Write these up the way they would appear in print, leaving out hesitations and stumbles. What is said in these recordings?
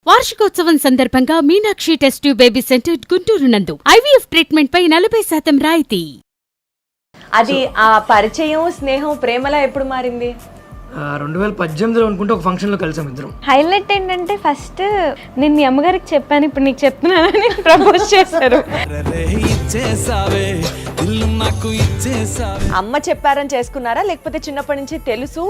వార్షికోత్సవం సందర్భంగా Meenakshi test tube baby centre Guntur నందు ఐవీఎఫ్ ట్రీట్మెంట్ పై 40% రాయితీ. అది ఆ పరిచయం, స్నేహం, ప్రేమలా ఎప్పుడు మారింది? 2018లో అనుకుంటే ఒక ఫంక్షన్లో కలిసాం ఇద్దరం. హైలైట్ ఏంటంటే ఫస్ట్ నేను మీ అమ్మగారికి చెప్పాను, ఇప్పుడు నీకు చెప్తున్నానని ప్రపోజ్ చేశారు. అమ్మ చెప్పారని చేసుకున్నారా, లేకపోతే చిన్నప్పటి నుంచి తెలుసు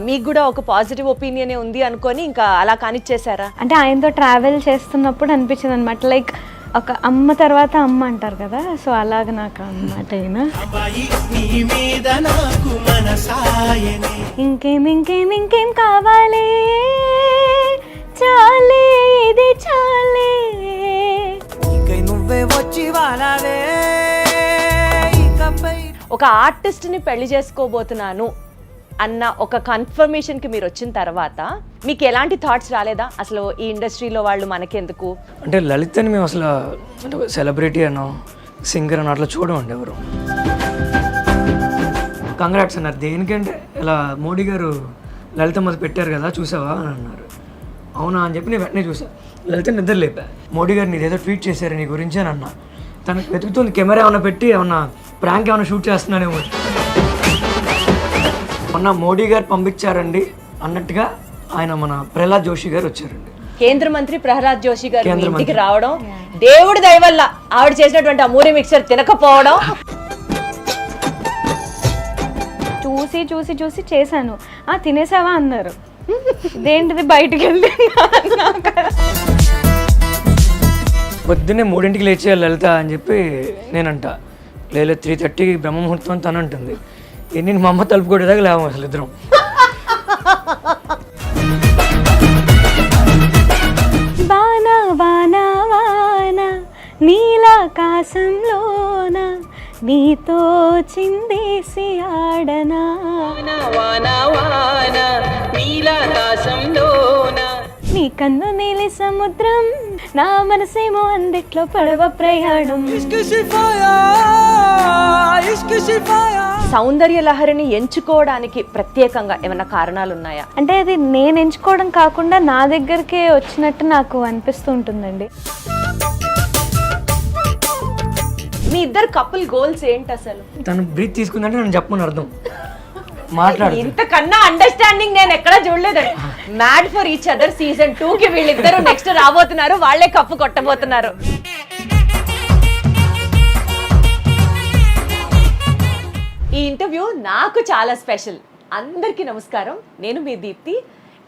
మీకు కూడా ఒక పాజిటివ్ ఒపీనియన్ ఉంది అనుకొని ఇంకా అలా కానిచ్చేసారా? అంటే ఆయనతో ట్రావెల్ చేస్తున్నప్పుడు అనిపించింది అనమాట, లైక్ ఒక అమ్మ తర్వాత అమ్మ అంటారు కదా, సో అలాగ నాకు అన్నమాట. ఇంకేం కావాలి, చాలే ఇది చాలే. ఒక ఆర్టిస్ట్ ని పెళ్లి చేసుకోబోతున్నాను అన్న ఒక కన్ఫర్మేషన్ కి మీరు వచ్చిన తర్వాత మీకు ఎలాంటి థాట్స్ రాలేదా? అసలు ఈ ఇండస్ట్రీలో వాళ్ళు మనకెందుకు? అంటే లలితని మేము అసలు అంటే సెలబ్రిటీ అనో సింగర్ అనో అట్లా చూడమండి ఎవరు. కంగ్రాట్స్ అన్నారు. దేనికంటే ఇలా మోడీ గారు లలిత మొదలు పెట్టారు కదా చూసావా అని అన్నారు. అవునా అని చెప్పి నేను వెంటనే చూసా. లలిత నిద్ర లేపా. మోడీ గారు నీదేదో ట్వీట్ చేశారు నీ గురించి అని అన్నా. తనకు వెతుకుతుంది కెమెరా ఏమైనా పెట్టి ఏమన్నా ప్రాంక్ ఏమైనా షూట్ చేస్తున్నానేమో. మొన్న మోడీ గారు పంపించారండి అన్నట్టుగా ఆయన మన ప్రహ్లాద్ జోషి గారు వచ్చారండి. కేంద్ర మంత్రి ప్రహ్లాద్ జోషి గారు ఇంటికి రావడం, దేవుడి దయ వల్ల ఆవిడ చేసినటువంటి ఆ మూరి మిక్సర్ తినకపోవడం. చూసి చేశాను. తినేసావా అన్నారు. ఇదేంటిది బయటికి వెళ్తే పొద్దున్నే 3ంటికి లేచేయాలి లలిత అని చెప్పి నేనంట. లేదు 3:30కి బ్రహ్మముహూర్తం అని తను అంటుంది. నేను మా అమ్మ తలుపు కొట్టేదాకా లేవు అసలు ఇద్దరం. వానా వానా వానా నీలాకాశంలోన నీతో చిందేసి ఆడనా. నీ కన్ను నీలి సముద్రం, నా మనసేమో అందిట్లో పడవ ప్రయాణం. సౌందర్య లహరిని ఎంచుకోవడానికి ప్రత్యేకంగా ఏమైనా కారణాలు ఉన్నాయా? అంటే అది నేను ఎంచుకోవడం కాకుండా నా దగ్గరికే వచ్చినట్టు నాకు అనిపిస్తూ ఉంటుందండి. మీ ఇద్దరు కపుల్ గోల్స్ ఏంటి అసలు? తను బ్రీత్ తీసుకుందంటే నేను చెప్పమని అర్థం. మాట్లాడు. ఇంతకన్నా అండర్స్టాండింగ్ నేను ఎక్కడా చూడలేదండి. Mad for each other season 2 కి వీళ్ళిద్దరు నెక్స్ట్ రాబోతున్నారు, వాళ్లే కప్పు కొట్టబోతున్నారు. ఈ ఇంటర్వ్యూ నాకు చాలా స్పెషల్. అందరికీ నమస్కారం, నేను మీ దీప్తి.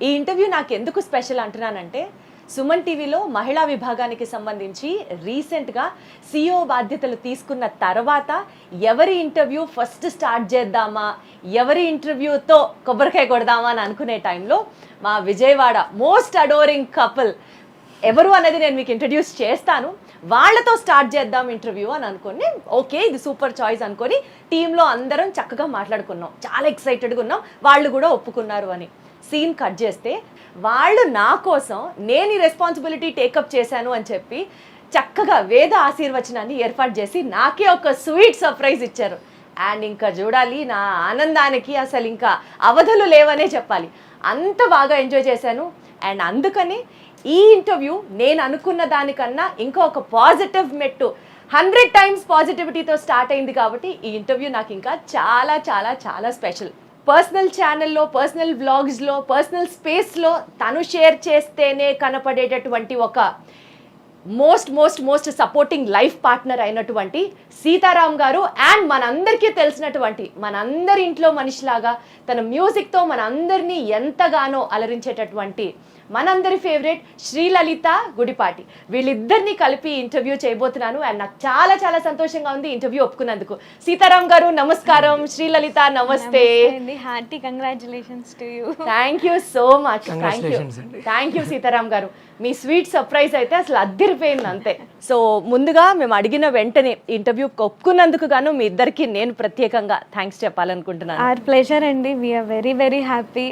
ఈ ఇంటర్వ్యూ నాకు ఎందుకు స్పెషల్ అంటున్నానంటే, సుమన్ టీవీలో మహిళా విభాగానికి సంబంధించి రీసెంట్గా CEO బాధ్యతలు తీసుకున్న తర్వాత ఎవరి ఇంటర్వ్యూ ఫస్ట్ స్టార్ట్ చేద్దామా, ఎవరి ఇంటర్వ్యూతో కొబ్బరికాయ కొడదామా అని అనుకునే టైంలో మా విజయవాడ మోస్ట్ అడోరింగ్ కపుల్ ఎవరు అనేది నేను మీకు ఇంట్రడ్యూస్ చేస్తాను. వాళ్ళతో స్టార్ట్ చేద్దాం ఇంటర్వ్యూ అని అనుకుని, ఓకే ఇది సూపర్ చాయిస్ అనుకొని టీంలో అందరం చక్కగా మాట్లాడుకున్నాం. చాలా ఎక్సైటెడ్గా ఉన్నాం, వాళ్ళు కూడా ఒప్పుకున్నారు అని. సీన్ కట్ చేస్తే వాళ్ళు నా కోసం నేను ఈ రెస్పాన్సిబిలిటీ టేకప్ చేశాను అని చెప్పి చక్కగా వేద ఆశీర్వచనాన్ని ఏర్పాటు చేసి నాకే ఒక స్వీట్ సర్ప్రైజ్ ఇచ్చారు. అండ్ ఇంకా చూడాలి, నా ఆనందానికి అసలు ఇంకా అవధులు లేవనే చెప్పాలి. అంత బాగా ఎంజాయ్ చేశాను. అండ్ అందుకని ఈ ఇంటర్వ్యూ నేను అనుకున్న దానికన్నా ఇంకా ఒక పాజిటివ్ మెట్టు 100 times పాజిటివిటీతో స్టార్ట్ అయింది. కాబట్టి ఈ ఇంటర్వ్యూ నాకు ఇంకా చాలా చాలా చాలా స్పెషల్. పర్సనల్ ఛానల్లో, పర్సనల్ వ్లాగ్స్లో, పర్సనల్ స్పేస్లో తను షేర్ చేస్తేనే కనపడేటటువంటి ఒక మోస్ట్ సపోర్టింగ్ లైఫ్ పార్ట్నర్ అయినటువంటి సీతారాం గారు, అండ్ మనందరికీ తెలిసినటువంటి మనందరి ఇంట్లో మనిషిలాగా తన మ్యూజిక్తో మనందరినీ ఎంతగానో అలరించేటటువంటి మనందరి ఫేవరెట్ శ్రీలలిత గుడిపాటి. వీళ్ళిద్దరిని కలిపి ఇంటర్వ్యూ చేయబోతున్నాను. అండ్ నాకు చాలా చాలా సంతోషంగా ఉంది ఇంటర్వ్యూ ఒప్పుకున్నందుకు. సీతారాం గారు నమస్కారం, శ్రీలలిత నమస్తే. Hearty congratulations to you. Thank you so much. Thank you Sitaram గారు. మీ స్వీట్ సర్ప్రైజ్ అయితే అసలు అద్దరిపోయింది అంతే. సో ముందుగా మేము అడిగిన వెంటనే ఇంటర్వ్యూ ఒప్పుకున్నందుకు గాను మీ ఇద్దరికి నేను ప్రత్యేకంగా థ్యాంక్స్ చెప్పాలనుకుంటున్నాను. ఆర్ ప్లెజర్ అండి, వీఆర్ వెరీ వెరీ హ్యాపీ.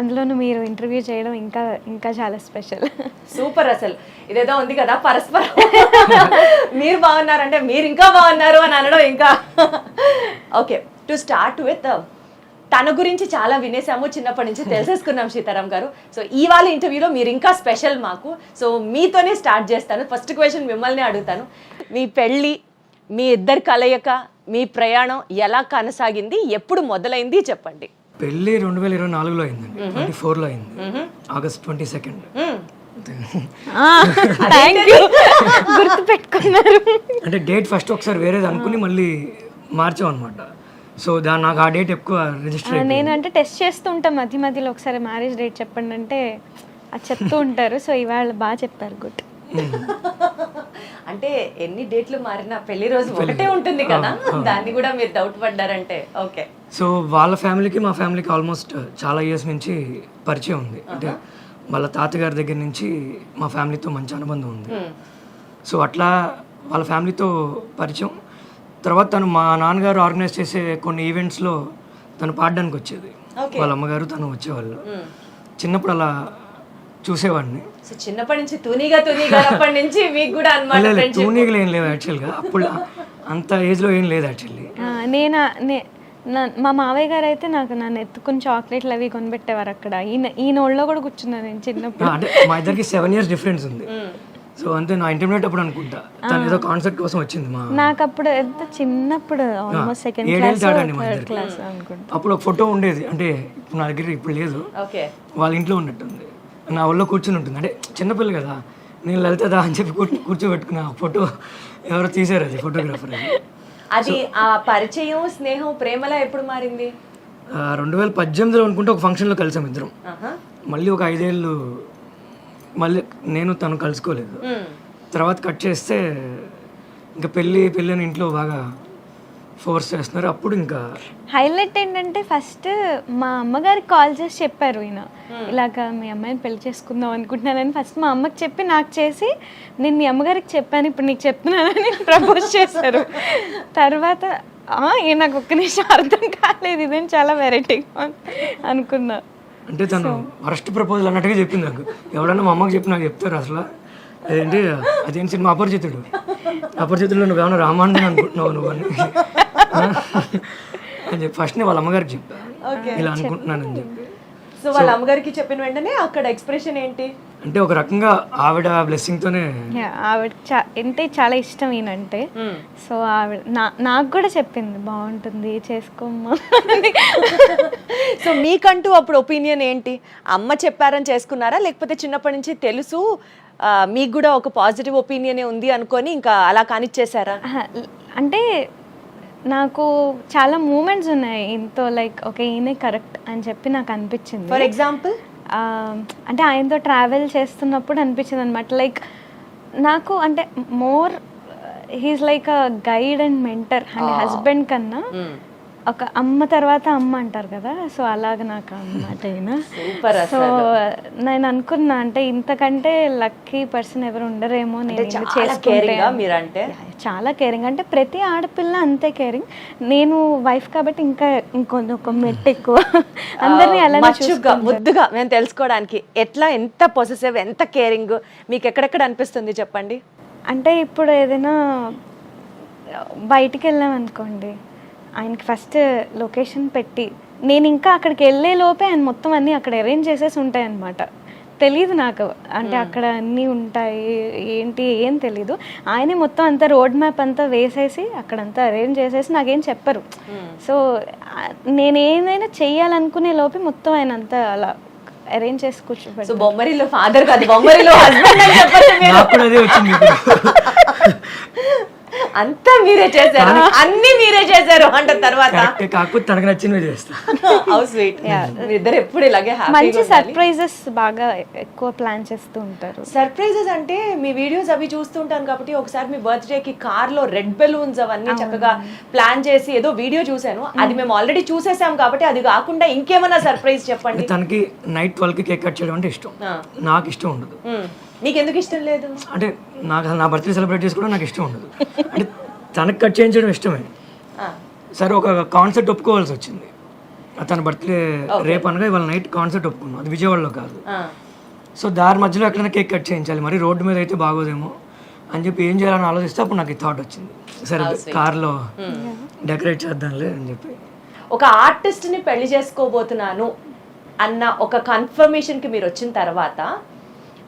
అందులోనూ మీరు ఇంటర్వ్యూ చేయడం ఇంకా చాలా స్పెషల్. సూపర్. అసలు ఇదేదో ఉంది కదా పరస్పరం, మీరు బాగున్నారంటే మీరు ఇంకా బాగున్నారు అని అనడం ఇంకా. ఓకే, టు స్టార్ట్ విత్ తన గురించి చాలా వినేసాము, చిన్నప్పటి నుంచి తెలిసేసుకున్నాం సీతారాం గారు. సో ఇవాళ ఇంటర్వ్యూలో మీరు ఇంకా స్పెషల్ మాకు. సో మీతోనే స్టార్ట్ చేస్తాను. ఫస్ట్ క్వశ్చన్ మిమ్మల్ని అడుగుతాను. మీ పెళ్ళి, మీ ఇద్దరి కలయిక, మీ ప్రయాణం ఎలా కొనసాగింది, ఎప్పుడు మొదలైంది చెప్పండి. పెళ్ళి 2024లో అయిందండి, 24లో అయింది, ఆగస్ట్ 22. గుర్తు పెట్టుకున్నారు. అంటే డేట్ ఫస్ట్ ఒకసారి వేరేది అనుకుని మళ్ళీ మార్చాం అనమాట. సో నాకు ఆ డేట్ ఎక్కువ రిజిస్టర్. నేను అంటే టెస్ట్ చేస్తూ ఉంటాం మధ్య మధ్యలో, ఒకసారి మ్యారేజ్ డేట్ చెప్పండి అంటే అది చెప్తూ ఉంటారు. సో ఇవాళ బాగా చెప్పారు, గుడ్. అంటే ఎన్ని డేట్లు మారినా పెళ్లి రోజు ఒకటే ఉంటుంది కదా, దాన్ని కూడా మీరు డౌట్ పడ్డారంటే ఓకే. సో వాళ్ళ ఫ్యామిలీకి మా ఫ్యామిలీకి ఆల్మోస్ట్ చాలా ఇయర్స్ నుంచి పరిచయం ఉంది. అంటే వాళ్ళ తాతగారి దగ్గర నుంచి మా ఫ్యామిలీతో మంచి అనుబంధం ఉంది. సో అట్లా వాళ్ళ ఫ్యామిలీతో పరిచయం. తర్వాత తను మా నాన్నగారు ఆర్గనైజ్ చేసే కొన్ని ఈవెంట్స్లో తను పాడడానికి వచ్చేది. వాళ్ళ అమ్మగారు తను వచ్చేవాళ్ళు. చిన్నప్పుడు అలా చూసేవాడిని. సో చిన్నప్పటి నుంచి తూనీగా అప్పటి నుంచి మీకు కూడా అన్నమాట. తూనీగలు ఏం లేవు యాక్చువల్గా, అప్పుడు అంత ఏజ్లో ఏం లేదు యాక్చువల్లీ. మా మావయ్య గారు అయితే నన్ను ఎత్తుకుని చాక్లెట్లు అవి కొనిపెట్టేవారు అక్కడ. ఈయన ఒళ్ళో కూడా కూర్చున్నాను నేను చిన్నప్పుడు. అంటే మా ఇద్దరికి 7 years డిఫరెన్స్ ఉంది. సో అంతే, నా ఇంటర్మీడియట్ అప్పుడు అనుకుంటా తను ఏదో కాన్సెప్ట్ కోసం వచ్చింది. నాకు అప్పుడు ఎంత చిన్నప్పుడు, ఆల్మోస్ట్ సెకండ్ క్లాస్ అనుకుంటా. అప్పుడు ఒక ఫోటో ఉండేది, అంటే ఇప్పుడు నా దగ్గర ఇప్పుడు లేదు, వాళ్ళ ఇంట్లో ఉన్నట్టుంది. నా ఒళ్ళో కూర్చుని ఉంటుంది. అంటే చిన్నపిల్ల కదా, నేను లలితదా అని చెప్పి కూర్చోబెట్టుకున్నా. ఫోటో ఎవరో తీసారు, అది ఫోటోగ్రాఫర్. అది ఆ పరిచయం, స్నేహం, ప్రేమలా ఎప్పుడు మారింది? 2018లో అనుకుంటే ఒక ఫంక్షన్లో కలిసాం ఇద్దరం. మళ్ళీ ఒక 5 ఏళ్ళు మళ్ళీ నేను తను కలుసుకోలేదు. తర్వాత కట్ చేస్తే ఇంకా పెళ్ళి అని ఇంట్లో బాగా ఫోర్స్ చేస్తున్నారు. అప్పుడు ఇంకా హైలైట్ ఏంటంటే ఫస్ట్ మా అమ్మగారికి కాల్ చేసి చెప్పారు, ఈయన ఇలాగా మీ అమ్మాయిని పెళ్లి చేసుకుందాం అనుకుంటున్నానని. ఫస్ట్ మా అమ్మకి చెప్పి నాకు చేసి, నేను మీ అమ్మగారికి చెప్పాను, ఇప్పుడు నీకు చెప్తున్నానని ప్రపోజ్ చేశారు. తర్వాత నాకు ఒక్క నిమిషం అర్థం కాలేదు, ఇదేం చాలా వెరైటీగా అనుకున్నా. అంటే తను ఫస్ట్ ప్రపోజల్ అన్నట్టుగా చెప్పింది నాకు. ఎవడన్నా మా అమ్మకి చెప్పి నాకు చెప్తారు అసలు. అదేంటి సినిమా అపరిచితుల్లో నువ్వు ఏమన్నా రామానుజన్ అనుకుంటున్నావు నువ్వు అని చెప్పి ఫస్ట్ వాళ్ళ అమ్మగారికి చెప్పా, ఇలా అనుకుంటున్నానని చెప్పి. సో వాళ్ళ అమ్మగారికి చెప్పిన వెంటనే అక్కడ ఎక్స్ప్రెషన్ ఏంటి? అంటే ఒక రకంగా ఆవిడ బ్లెస్సింగ్ తోనే. ఆవిడ అంటే చాలా ఇష్టం ఈయనంటే. సో ఆవిడ నాకు కూడా చెప్పింది, బాగుంటుంది చేసుకోమ్మా. సో మీకంటూ అప్పుడు ఒపీనియన్ ఏంటి? అమ్మ చెప్పారని చేసుకున్నారా, లేకపోతే చిన్నప్పటి నుంచి తెలుసు మీకు కూడా ఒక పాజిటివ్ ఒపీనియన్ ఉంది అనుకొని ఇంకా అలా కానిచ్చేసారా? అంటే నాకు చాలా మూమెంట్స్ ఉన్నాయి ఇంతో, లైక్ ఓకే ఈయనే కరెక్ట్ అని చెప్పి నాకు అనిపించింది. ఫర్ ఎగ్జాంపుల్ అంటే ఆయనతో ట్రావెల్ చేస్తున్నప్పుడు అనిపించింది అనమాట. లైక్ నాకు అంటే more he's like a guide and mentor. అంటే హస్బెండ్ కన్నా ఒక అమ్మ తర్వాత అమ్మ అంటారు కదా, సో అలాగ నాకు అన్నమాట ఈయన. సో నేను అనుకున్నా, అంటే ఇంతకంటే లక్కీ పర్సన్ ఎవరు ఉండరేమో నేను మీరంటే. చాలా కేరింగ్, అంటే ప్రతి ఆడపిల్ల అంతే కేరింగ్. నేను వైఫ్ కాబట్టి ఇంకా ఇంకొక మెట్టు ఎక్కువ. అందరినీ అలా ముద్దుగా మేము తెలుసుకోవడానికి ఎట్లా, ఎంత పొసెసివ్, ఎంత కేరింగ్ మీకు ఎక్కడెక్కడ అనిపిస్తుంది చెప్పండి. అంటే ఇప్పుడు ఏదైనా బయటికి వెళ్ళాం అనుకోండి, ఆయనకి ఫస్ట్ లొకేషన్ పెట్టి, నేను ఇంకా అక్కడికి వెళ్ళే లోపే ఆయన మొత్తం అన్నీ అక్కడ అరేంజ్ చేసేసి ఉంటాయి అన్నమాట. తెలీదు నాకు, అంటే అక్కడ అన్నీ ఉంటాయి ఏంటి ఏం తెలీదు. ఆయనే మొత్తం అంతా రోడ్ మ్యాప్ అంతా వేసేసి అక్కడంతా అరేంజ్ చేసేసి నాకేం చెప్పరు. సో నేను ఏదైనా చెయ్యాలనుకునే లోపే మొత్తం ఆయన అంతా అలా అరేంజ్ చేసి కూర్చోబెట్టి. సో బొమ్మరిలో ఫాదర్ కాదు, బొమ్మరిలో హస్బెండ్ అని చెప్పచ్చు. అంతా మీరే చేశారు, అన్ని మీరే చేశారు అంటే తర్వాత కాకపోతే తనకు నచ్చినవి చేస్తా. How sweet. ఇద్దరు ఎప్పుడు ఇలాగే మంచి సర్ప్రైజెస్ బాగా ఎక్కువ ప్లాన్ చేస్తూ ఉంటారు. సర్ప్రైజెస్ అంటే మీ వీడియోస్ అవి చూస్తుంటాను కాబట్టి, ఒకసారి మీ బర్త్డే కి కార్ లో రెడ్ బెలూన్స్ అవన్నీ చక్కగా ప్లాన్ చేసి ఏదో వీడియో చూసాను. అది మేము ఆల్రెడీ చూసేసాం కాబట్టి అది కాకుండా ఇంకేమైనా సర్ప్రైజ్ చెప్పండి. తనకి నైట్ 12కి కేక్ కట్ చేయడం అంటే ఇష్టం, నాకు ఇష్టం ఉండదు. నీకు ఎందుకు ఇష్టం లేదు? అంటే నాకు నా బర్త్డే సెలబ్రేట్ చేసుకోవడం నాకు ఇష్టం ఉండదు. అంటే తనకు కట్ చేయించడం ఇష్టమే. సరే ఒక కాన్సెప్ట్ ఒప్పుకోవాల్సి వచ్చింది. తన బర్త్డే రేపు అనగా ఇవాళ నైట్ కాన్సెప్ట్ ఒప్పుకున్నాం, అది విజయవాడలో కాదు. సో దారి మధ్యలో ఎక్కడైనా కేక్ కట్ చేయించాలి, మరి రోడ్డు మీద అయితే బాగోదేమో అని చెప్పి ఏం చేయాలని ఆలోచిస్తే అప్పుడు నాకు ఈ థాట్ వచ్చింది, సరే కార్లో డెకరేట్ చేద్దాంలే అని చెప్పి. ఒక ఆర్టిస్ట్ని పెళ్లి చేసుకోబోతున్నాను అన్న ఒక కన్ఫర్మేషన్కి మీరు వచ్చిన తర్వాత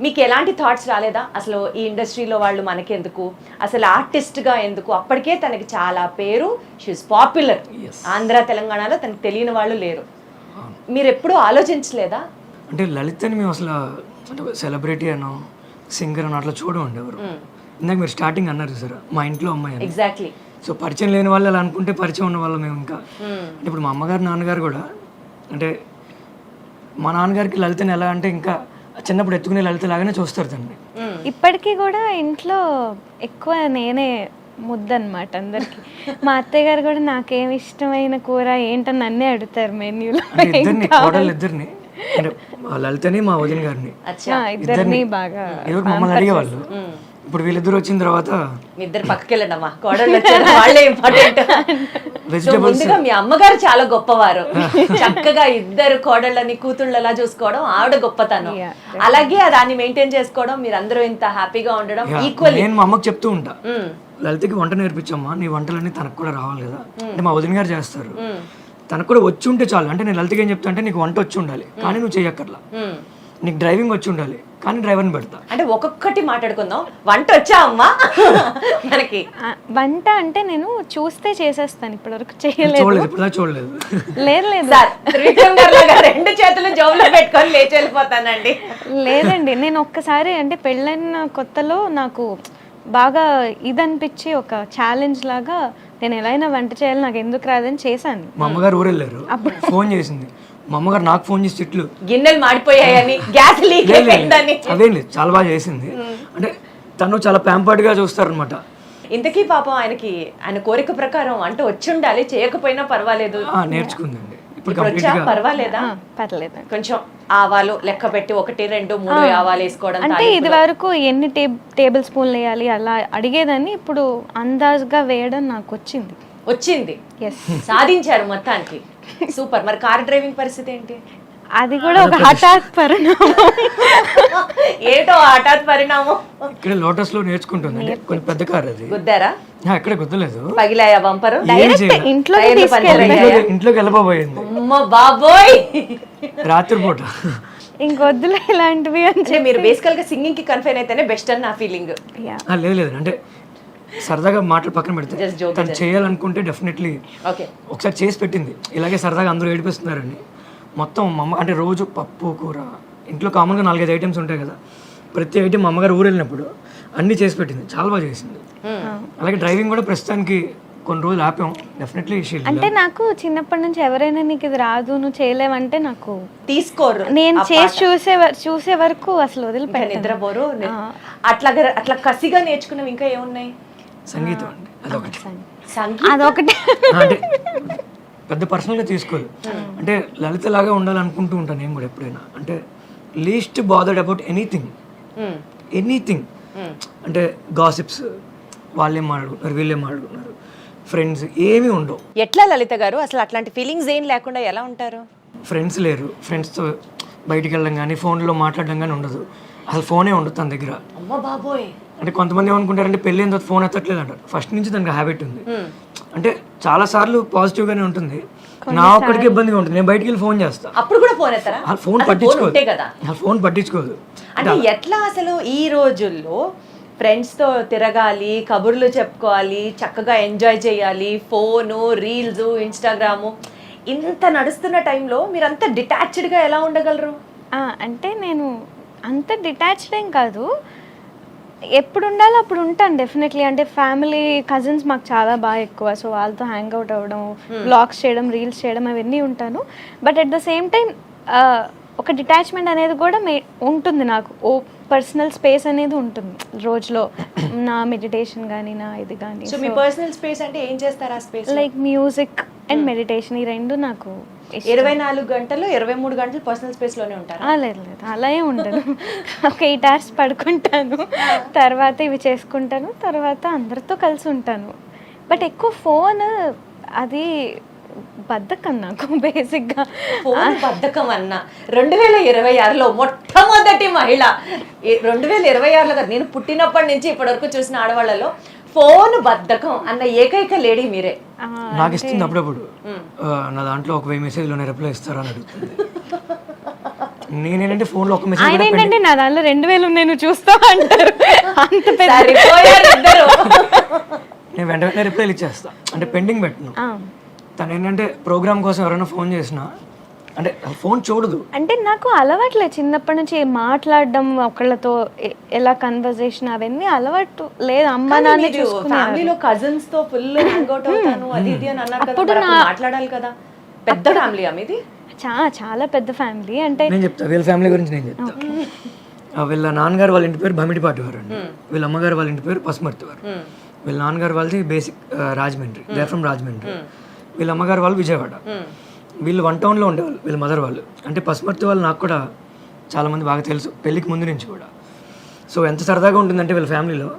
మీకు ఎలాంటి థాట్స్ రాలేదా? అసలు ఈ ఇండస్ట్రీలో వాళ్ళు మనకెందుకు, అసలు ఆర్టిస్ట్గా ఎందుకు? అప్పటికే తనకి చాలా పేరు, షీఈస్ పాపులర్. ఆంధ్ర తెలంగాణలో తనకు తెలియని వాళ్ళు లేరు. మీరు ఎప్పుడూ ఆలోచించలేదా? అంటే లలితని మేము అసలు అంటే సెలబ్రిటీ అనో సింగర్ అనో అట్లా చూడమండి ఎవరు. ఇందాక మీరు స్టార్టింగ్ అన్నారు సార్, మా ఇంట్లో అమ్మాయి అని. ఎగ్జాక్ట్లీ. సో పరిచయం లేని వాళ్ళు అలా అనుకుంటే పరిచయం ఉన్న వాళ్ళు మేము ఇంకా అంటే ఇప్పుడు మా అమ్మగారు నాన్నగారు కూడా అంటే మా నాన్నగారికి లలితని ఎలా అంటే ఇంకా చిన్నప్పుడు ఎత్తుకునే లలిత లాగానే చూస్తారు దాన్ని. ఇప్పటికీ కూడా ఇంట్లో ఎక్కువ నేనే ముద్దనమాట అందరికి. మా అత్తయ్య గారు కూడా నాకేమి ఇష్టమైన కూర ఏంటని నన్నే అడుగుతారు మెన్యూలో. అంటే ఇద్దరిని కోడలు ఇద్దరిని అంటే మా లలితని మా వదిన గారిని ఇద్దరిని బాగా ఏదో మమ్మల్ని అడిగేవాళ్ళు. ఇప్పుడు వీళ్ళిద్దరు వచ్చిన తర్వాత మీ ఇద్దరు పక్కకి వెళ్ళండమ్మా, కోడళ్ళు వచ్చారు వాళ్ళే ఇంపార్టెంట్. వెజిటబుల్స్ ముందుగా మీ అమ్మగారు చాలా గొప్పవారు, చక్కగా ఇద్దరు కోడళ్ళని కూతుళ్ళలా చూసుకోవడం ఆవిడ గొప్పతనం. అలాగే దాన్ని మెయింటైన్ చేసుకోవడం, మీరందరూ ఇంత హ్యాపీగా ఉండడం ఈక్వల్లీ. నేను మా అమ్మకి చెప్తూ ఉంటా, లలితకి వంట నేర్పించమ్మా, నీ వంటలన్నీ తనకు కూడా రావాలి కదా అంటే మా వదిన గారు చేస్తారు, తనకు కూడా వచ్చి ఉంటే చాలు. అంటే నేను లలితకి ఏం చెప్తా అంటే నీకు వంట వచ్చి ఉండాలి కానీ నువ్వు చెయ్యక్కర్లా, నీకు డ్రైవింగ్ వచ్చి ఉండాలి కానీ డ్రైవర్ని పెడతా. అంటే ఒక్కొక్కటి మాట్లాడుకుందాం. వంట వచ్చా అమ్మా మనకి? వంట అంటే నేను చూస్తే చేసేస్తాను, ఇప్పటివరకు చేయలేదు. చూడలేదు, ఇప్పుడు చూడలేదు. లేదు లేదు సార్, త్రివిక్రమ్ గారు లాగా రెండు చేతులు జోబులో పెట్టుకొని లేచి వెళ్ళిపోతానండి. లేదండి, నేను ఒక్కసారి అంటే పెళ్ళైన కొత్తలో నాకు బాగా ఇది అనిపించి ఒక ఛాలెంజ్ లాగా నేను ఎలా అయినా వంట చేయాలి, నాకు ఎందుకు రాదని చేశాను. మా అమ్మగారు ఊరు వెళ్ళారు, ఫోన్ చేసింది. మా అమ్మగారు నాకు ఫోన్ చేసి తిట్లు, గిన్నెలు మాడిపోయాయని, గ్యాస్ లీక్ అయిపోయిందని. అదేం లేదు, చాలా బాగా చేసింది. అంటే తను చాలా ప్యాంపర్డ్ గా చూస్తారు అనమాట. ఇంతకీ పాపం ఆయనకి ఆయన కోరిక ప్రకారం వంట వచ్చి ఉండాలి, చేయకపోయినా పర్వాలేదు. నేర్చుకుందండి ఇప్పుడు ఇప్పుడు వచ్చా పర్వాలేదా? పర్లేదు. కొంచెం ఆవాలు లెక్క పెట్టి 1, 2, 3 ఆవాలు వేసుకోవడం. అంటే ఇది వరకు ఎన్ని టేబుల్ స్పూన్లు వేయాలి అలా అడిగేదాన్ని, ఇప్పుడు అందాజుగా వేయడం నాకు వచ్చింది. సాధించారు మొత్తానికి. సూపర్. మరి కార్ డ్రైవింగ్ పరిస్థితి ఏంటి? అది కూడా ఒక హఠాత్ పరిణామం. ఏటో హఠాత్ పరిణామం. ఇక్కడ లోటస్ లో నేర్చుకుంటుంది, అంటే కొంచెం పెద్ద కార్ అది. గుద్దారా? ఎక్కడ గుద్దలేదు, పగిలాయా బంపరు? ఇంట్లోకి వెళ్ళిపోయింది. అమ్మ బాబోయ్, రాత్రిపూట. ఇంకొద్దులే ఇలాంటివి అంటే మీరు బేసికల్ గా సింగింగ్ కి కన్ఫైన్ అయితేనే బెస్ట్ అని నా ఫీలింగ్. లేదు లేదు, అంటే సరదాగా మాటలు పక్కన పెడితే తను చేయాలనుకుంటే డెఫినెట్లీ ఒకసారి చేసి పెట్టింది. ఇలాగే సరదాగా అందరూ ఏడిపిస్తున్నారని మొత్తం అంటే రోజు పప్పు కూర ఇంట్లో కామన్గా 4-5 ఐటమ్స్ ఉంటాయి కదా, ప్రతి ఐటమ్ మా అమ్మగారు ఊరు వెళ్ళినప్పుడు అన్నీ చేసి పెట్టింది, చాలా బాగా చేసింది. అలాగే డ్రైవింగ్ కూడా ప్రస్తుతానికి కొన్ని రోజులు ఆపాం. డెఫినెట్లీ అంటే నాకు చిన్నప్పటి నుంచి ఎవరైనా నీకు ఇది రాదు నువ్వు చేయలేవంటే నాకు తీసుకోరు, నేను చేసి చూసే వరకు అసలు వదిలిపెట్టాను, నిద్రపోరు. అట్లా కసిగా నేర్చుకున్నవి ఇంకా ఏమున్నాయి? సంగీతం అండి, అదొకటి. అదొకటి అంటే పెద్ద పర్సనల్గా తీసుకోదు, అంటే లలిత లాగా ఉండాలనుకుంటూ ఉంటాను నేను కూడా ఎప్పుడైనా. అంటే లీస్ట్ బాదర్డ్ అబౌట్ ఎనీథింగ్. అంటే గాసిప్స్, వాళ్ళేం మాట్లాడుకుంటున్నారు వీళ్ళేం మాట్లాడుకుంటున్నారు, ఫ్రెండ్స్ ఏమీ ఉండవు. ఎట్లా లలిత గారు అసలు అట్లాంటి ఫీలింగ్స్ ఏం లేకుండా ఎలా ఉంటారు? ఫ్రెండ్స్ లేరు, ఫ్రెండ్స్తో బయటికి వెళ్ళడం కానీ ఫోన్లో మాట్లాడడం కానీ ఉండదు, అసలు ఫోనే ఉండదు తన దగ్గర. అమ్మ బాబోయ్. అంటే కొంతమంది ఏమనుకుంటారంటే పెళ్ళి అయిన తర్వాత ఫోన్ ఎత్తట్లేదు అంటారు. ఫస్ట్ నుంచి దానికి హ్యాబిట్ ఉంది. అంటే చాలా సార్లు పాజిటివ్గానే ఉంటుంది, నా ఒక్కడికి ఇబ్బందిగా ఉంటుంది. నేను బయటికి వెళ్ళి ఫోన్ చేస్తా, అప్పుడు కూడా ఫోన్ ఎత్తారా? ఫోన్ పట్టించుకోదు. అంటే ఎట్లా అసలు ఈ రోజుల్లో ఫ్రెండ్స్తో తిరగాలి, కబుర్లు చెప్పుకోవాలి, చక్కగా ఎంజాయ్ చేయాలి, ఫోను, రీల్స్, ఇన్స్టాగ్రాము ఇంత నడుస్తున్న టైంలో మీరంతా డిటాచ్డ్గా ఎలా ఉండగలరు? అంటే నేను అంత డిటాచ్డ్ ఏం కాదు, ఎప్పుడు ఉండాలో అప్పుడు ఉంటాను డెఫినెట్లీ. అంటే ఫ్యామిలీ కజిన్స్ మాకు చాలా బాగా ఎక్కువ, సో వాళ్ళతో హ్యాంగ్ అవుట్ అవ్వడం, బ్లాగ్స్ చేయడం, రీల్స్ చేయడం అవన్నీ ఉంటాను. But at the same time ఒక డిటాచ్మెంట్ అనేది కూడా ఉంటుంది నాకు. పర్సనల్ స్పేస్ అనేది ఉంటుంది రోజులో, నా మెడిటేషన్ కానీ నా ఇది కానీ. సో మీ పర్సనల్ స్పేస్ అంటే ఏం చేస్తారు ఆ space? Like music and meditation, ఈ రెండు నాకు 24 గంటలు 23 గంటలు పర్సనల్ స్పేస్ లోనే ఉంటారా? లేదు లేదు, అలా ఏం ఉండదు. ఒక 8 hours పడుకుంటాను, తర్వాత ఇవి చేసుకుంటాను, తర్వాత అందరితో కలిసి ఉంటాను. బట్ ఎక్కువ ఫోన్ అది బద్ధకం నాకు బేసిక్గా. ఫోన్ బద్ధకం అన్న 2026లో మొట్టమొదటి మహిళ, 2026లో కదా, నేను పుట్టినప్పటి నుంచి ఇప్పటి వరకు చూసిన ఆడవాళ్ళలో ఫోన్ బద్ధకం అన్న ఏకైక లేడీ మీరే. నాకు ఇస్తుంది అప్పుడప్పుడు. నా దాంట్లో ఒక 1000 మెసేజ్లోనే రిప్లై ఇస్తారా అని అడుగుతుంది. నేనేంటంటే ఫోన్లో ఒక మెసేజ్ ఆయన ఏంటంటే నా దాంట్లో 2000 ఉన్నాయి నువ్వు చూస్తావా అంటారు. అంత పెద్ద సరిపోయారు ఇద్దరు. నేను వెంటనే రిప్లైలు ఇచ్చేస్తా, అంటే పెండింగ్ పెట్టను. తను ఏంటంటే ప్రోగ్రామ్ కోసం ఎవరైనా ఫోన్ చేసినా అంటే ఫోన్ చూడదు. అంటే నాకు అలవాట్లే చిన్నప్పటి నుంచి మాట్లాడడం ఒకళ్ళతో ఎలా కన్వర్జేషన్ అవన్నీ అలవాటు లేదు. అమ్మ నాన్న చూసుకున్నారు. ఫ్యామిలీలో కజిన్స్ తో ఫుల్ హ్యాంగ్ అవుట్ అవుతాను అది ఇది అని అన్నారు కదా, మరి అప్పుడు మాట్లాడాలి కదా. పెద్ద ఫ్యామిలీ మీది? చాలా పెద్ద ఫ్యామిలీ. అంటే నేను చెప్తా వీళ్ళ ఫ్యామిలీ గురించి నేను చెప్తా. వీళ్ళ నాన్నగారు వాళ్ళ ఇంటి పేరు భమిడిపాటి వారు అండి. వీళ్ళ అమ్మగారు వాళ్ళ ఇంటి పేరు పసుమర్తి వారు. వీళ్ళ నాన్నగారు వాళ్ళది basic Rajahmundry, they from Rajahmundry. వీళ్ళ అమ్మగారు వాళ్ళు విజయవాడ. వీళ్ళు 1 టౌన్లో ఉండేవాళ్ళు వీళ్ళ మదర్ వాళ్ళు. అంటే పసుమర్తి వాళ్ళు నాకు కూడా చాలామంది బాగా తెలుసు పెళ్ళికి ముందు నుంచి కూడా. సో ఎంత సరదాగా ఉంటుందంటే వీళ్ళ ఫ్యామిలీలో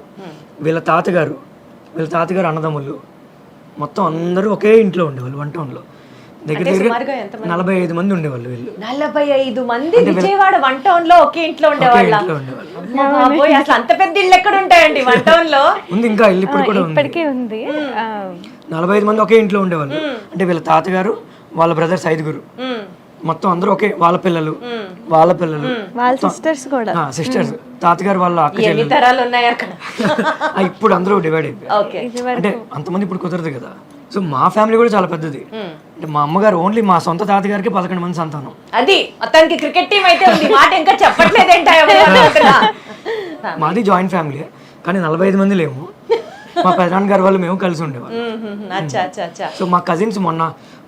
వీళ్ళ తాతగారు అన్నదమ్ములు మొత్తం అందరూ ఒకే ఇంట్లో ఉండేవాళ్ళు 1 టౌన్లో. దగ్గర 45 మంది ఉండేవాళ్ళు వీళ్ళు. 45 మంది విజయవాడ 1 టౌన్ లో ఒకే ఇంట్లో ఉండేవాళ్ళు. అసలు అంత పెద్ద ఇల్లు ఎక్కడ ఉంటాయండి 1 టౌన్ లో? ఉంది, ఇంకా ఇల్లు ఇప్పుడు కూడా ఇప్పటికీ ఉంది. 45 మంది ఒకే ఇంట్లో ఉండేవాళ్ళు. అంటే వీళ్ళ తాతగారు వాళ్ళ బ్రదర్స్ 5గురు మొత్తం అందరూ ఒకే, వాళ్ళ పిల్లలు వాళ్ళ సిస్టర్స్ కూడా, సిస్టర్స్, తాతగారు వాళ్ళ అక్క ఎన్ని తరాలు ఉన్నాయి అక్కడ. ఇప్పుడు అందరూ డివైడ్ అయిపోయారు. అంటే అంతమంది ఇప్పుడు కుదరదు కదా. సో మా ఫ్యామిలీ కూడా చాలా పెద్దది. అంటే మా అమ్మగారు ఓన్లీ మా సొంత తాతగారికి 11 మంది సంతానం. అది మొత్తానికి క్రికెట్ టీం అయితే ఉంది, మాట ఇంకా చెప్పట్లేదేంట. మాది జాయింట్ ఫ్యామిలీ, కానీ 45 మంది లేము. మా పెదనాన్నగారు వాళ్ళు మేము కలిసి ఉండేవాళ్ళం. సో మా కజిన్స్ మొన్న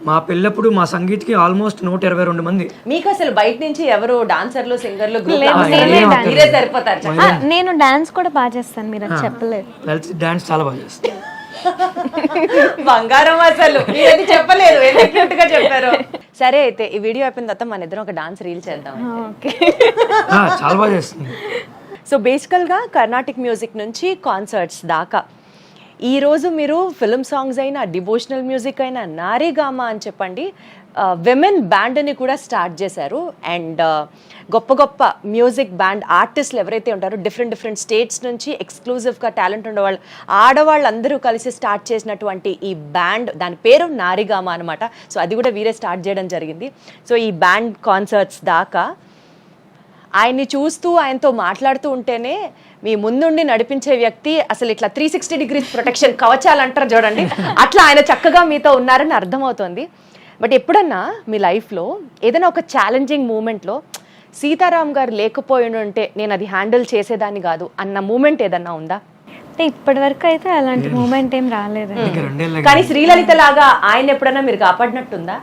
మా పెళ్ళప్పుడు మా సంగీత్కి ఆల్మోస్ట్ 122 మంది. మీకు అసలు బయట నుంచి ఎవరు డాన్సర్లు సింగర్లు మీరే సరిపోతారు. నేను డాన్స్ కూడా బాగా చేస్తాను, మీరు అది చెప్పలేదు. డాన్స్ చాలా బాగా చేస్తాను. బంగారం అసలు మీరది చెప్పలేదు, క్యూట్ గా చెప్పారు. సరే అయితే ఈ వీడియో అయిపోయిన తర్వాత మన ఇద్దరం ఒక డాన్స్ రీల్ చేద్దాం. చాలా బాగా చేస్తుంది. సో బేసికల్గా కర్ణాటిక్ మ్యూజిక్ నుంచి కాన్సర్ట్స్ దాకా ఈరోజు మీరు ఫిల్మ్ సాంగ్స్ అయినా, డివోషనల్ మ్యూజిక్ అయినా, నారీగామా అని చెప్పండి విమెన్ బ్యాండ్ని కూడా స్టార్ట్ చేశారు. అండ్ గొప్ప గొప్ప మ్యూజిక్ బ్యాండ్ ఆర్టిస్టులు ఎవరైతే ఉంటారో డిఫరెంట్ స్టేట్స్ నుంచి ఎక్స్క్లూజివ్గా టాలెంట్ ఉండేవాళ్ళు ఆడవాళ్ళందరూ కలిసి స్టార్ట్ చేసినటువంటి ఈ బ్యాండ్, దాని పేరు నారీగామా అనమాట. సో అది కూడా వీరే స్టార్ట్ చేయడం జరిగింది. సో ఈ బ్యాండ్ కాన్సర్ట్స్ దాకా ఆయన్ని చూస్తూ ఆయనతో మాట్లాడుతూ ఉంటేనే మీ ముందుండి నడిపించే వ్యక్తి అసలు ఇట్లా 360 degrees ప్రొటెక్షన్ కవచాలు అంటారు చూడండి, అట్లా ఆయన చక్కగా మీతో ఉన్నారని అర్థమవుతుంది. బట్ ఎప్పుడన్నా మీ లైఫ్లో ఏదైనా ఒక ఛాలెంజింగ్ మూమెంట్లో సీతారాం గారు లేకపోయి ఉంటే నేను అది హ్యాండిల్ చేసేదాన్ని కాదు అన్న మూమెంట్ ఏదన్నా ఉందా? అంటే ఇప్పటి వరకు అయితే అలాంటి మూమెంట్ ఏం రాలేదు. కానీ శ్రీలలిత లాగా ఆయన ఎప్పుడన్నా మీరు కాపాడినట్టుందా?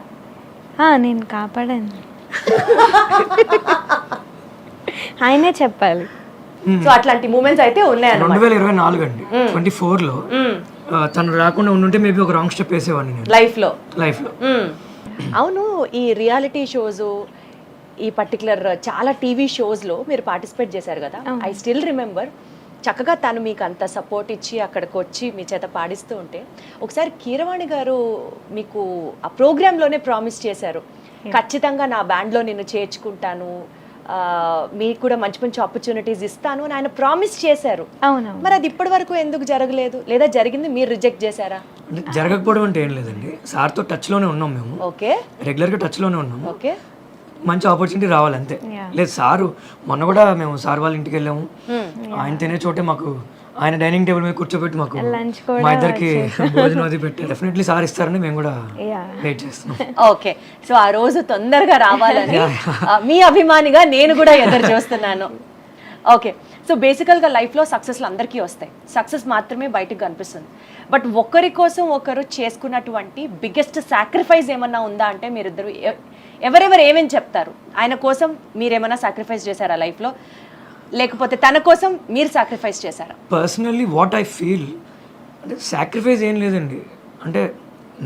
నేను కాపాడాను, ఆయనే చెప్పాలి. సో అట్లాంటి మూమెంట్స్ అయితే ఉన్నాయన్నమాట. 2024 అండి 24లో తను రాకుండా ఉండుంటే మేబీ ఒక రాంగ్ స్టెప్ వేసేవాడిని నేను లైఫ్ లో. అవును, ఈ రియాలిటీ షోస్, ఈ పర్టికులర్ చాలా టీవీ షోస్లో మీరు పార్టిసిపేట్ చేశారు కదా. ఐ స్టిల్ రిమెంబర్ చక్కగా తను మీకు అంత సపోర్ట్ ఇచ్చి అక్కడికి వచ్చి మీ చేత పాడిస్తూ ఉంటే ఒకసారి కీరవాణి గారు మీకు ఆ ప్రోగ్రాంలోనే ప్రామిస్ చేశారు, ఖచ్చితంగా నా బ్యాండ్లో నిన్ను చేర్చుకుంటాను, మీకు కూడా మంచి మంచి ఆపర్చునిటీస్ ఇస్తాను అని ఆయన ప్రామిస్ చేశారు. అవును, మరి అది ఇప్పటి వరకు ఎందుకు జరగలేదు, లేదా జరిగింది మీరు రిజెక్ట్ చేశారా? జరగకపోవడం అంటే ఏం లేదండి, సార్తో టచ్లోనే ఉన్నాం మేము. ఓకే, రెగ్యులర్గా టచ్లోనే ఉన్నాము. ఓకే, మంచి ఆపర్చునిటీ రావాలి అంతే. లేదు సారు మొన్న కూడా మేము సార్ వాళ్ళ ఇంటికి వెళ్ళాము, ఆయన తినే చోటే మాకు ఆయన డైనింగ్ టేబుల్ మీద కూర్చోబెట్టి మాకు మా ఇద్దరికి భోజనం అది పెట్టి డెఫినెట్లీ సార్ ఇస్తారని మేము కూడా వెయిట్ చేస్తున్నాం. ఓకే, సో ఆ రోజు తొందరగా రావాలని మీ అభిమానిగా నేను కూడా ఎదురు చూస్తున్నాను. ఓకే, సో బేసికల్గా లైఫ్లో సక్సెస్లు అందరికీ వస్తాయి, సక్సెస్ మాత్రమే బయటకు కనిపిస్తుంది. బట్ ఒకరి కోసం ఒకరు చేసుకున్నటువంటి బిగ్గెస్ట్ సాక్రిఫైస్ ఏమన్నా ఉందా అంటే మీరిద్దరు ఎవరెవరు ఏమేమి చెప్తారు? ఆయన కోసం మీరేమైనా సాక్రిఫైస్ చేశారా లైఫ్లో, లేకపోతే తన కోసం మీరు సాక్రిఫైస్ చేశారా? పర్సనల్లీ వాట్ ఐ ఫీల్ అంటే సాక్రిఫైస్ ఏం లేదండి. అంటే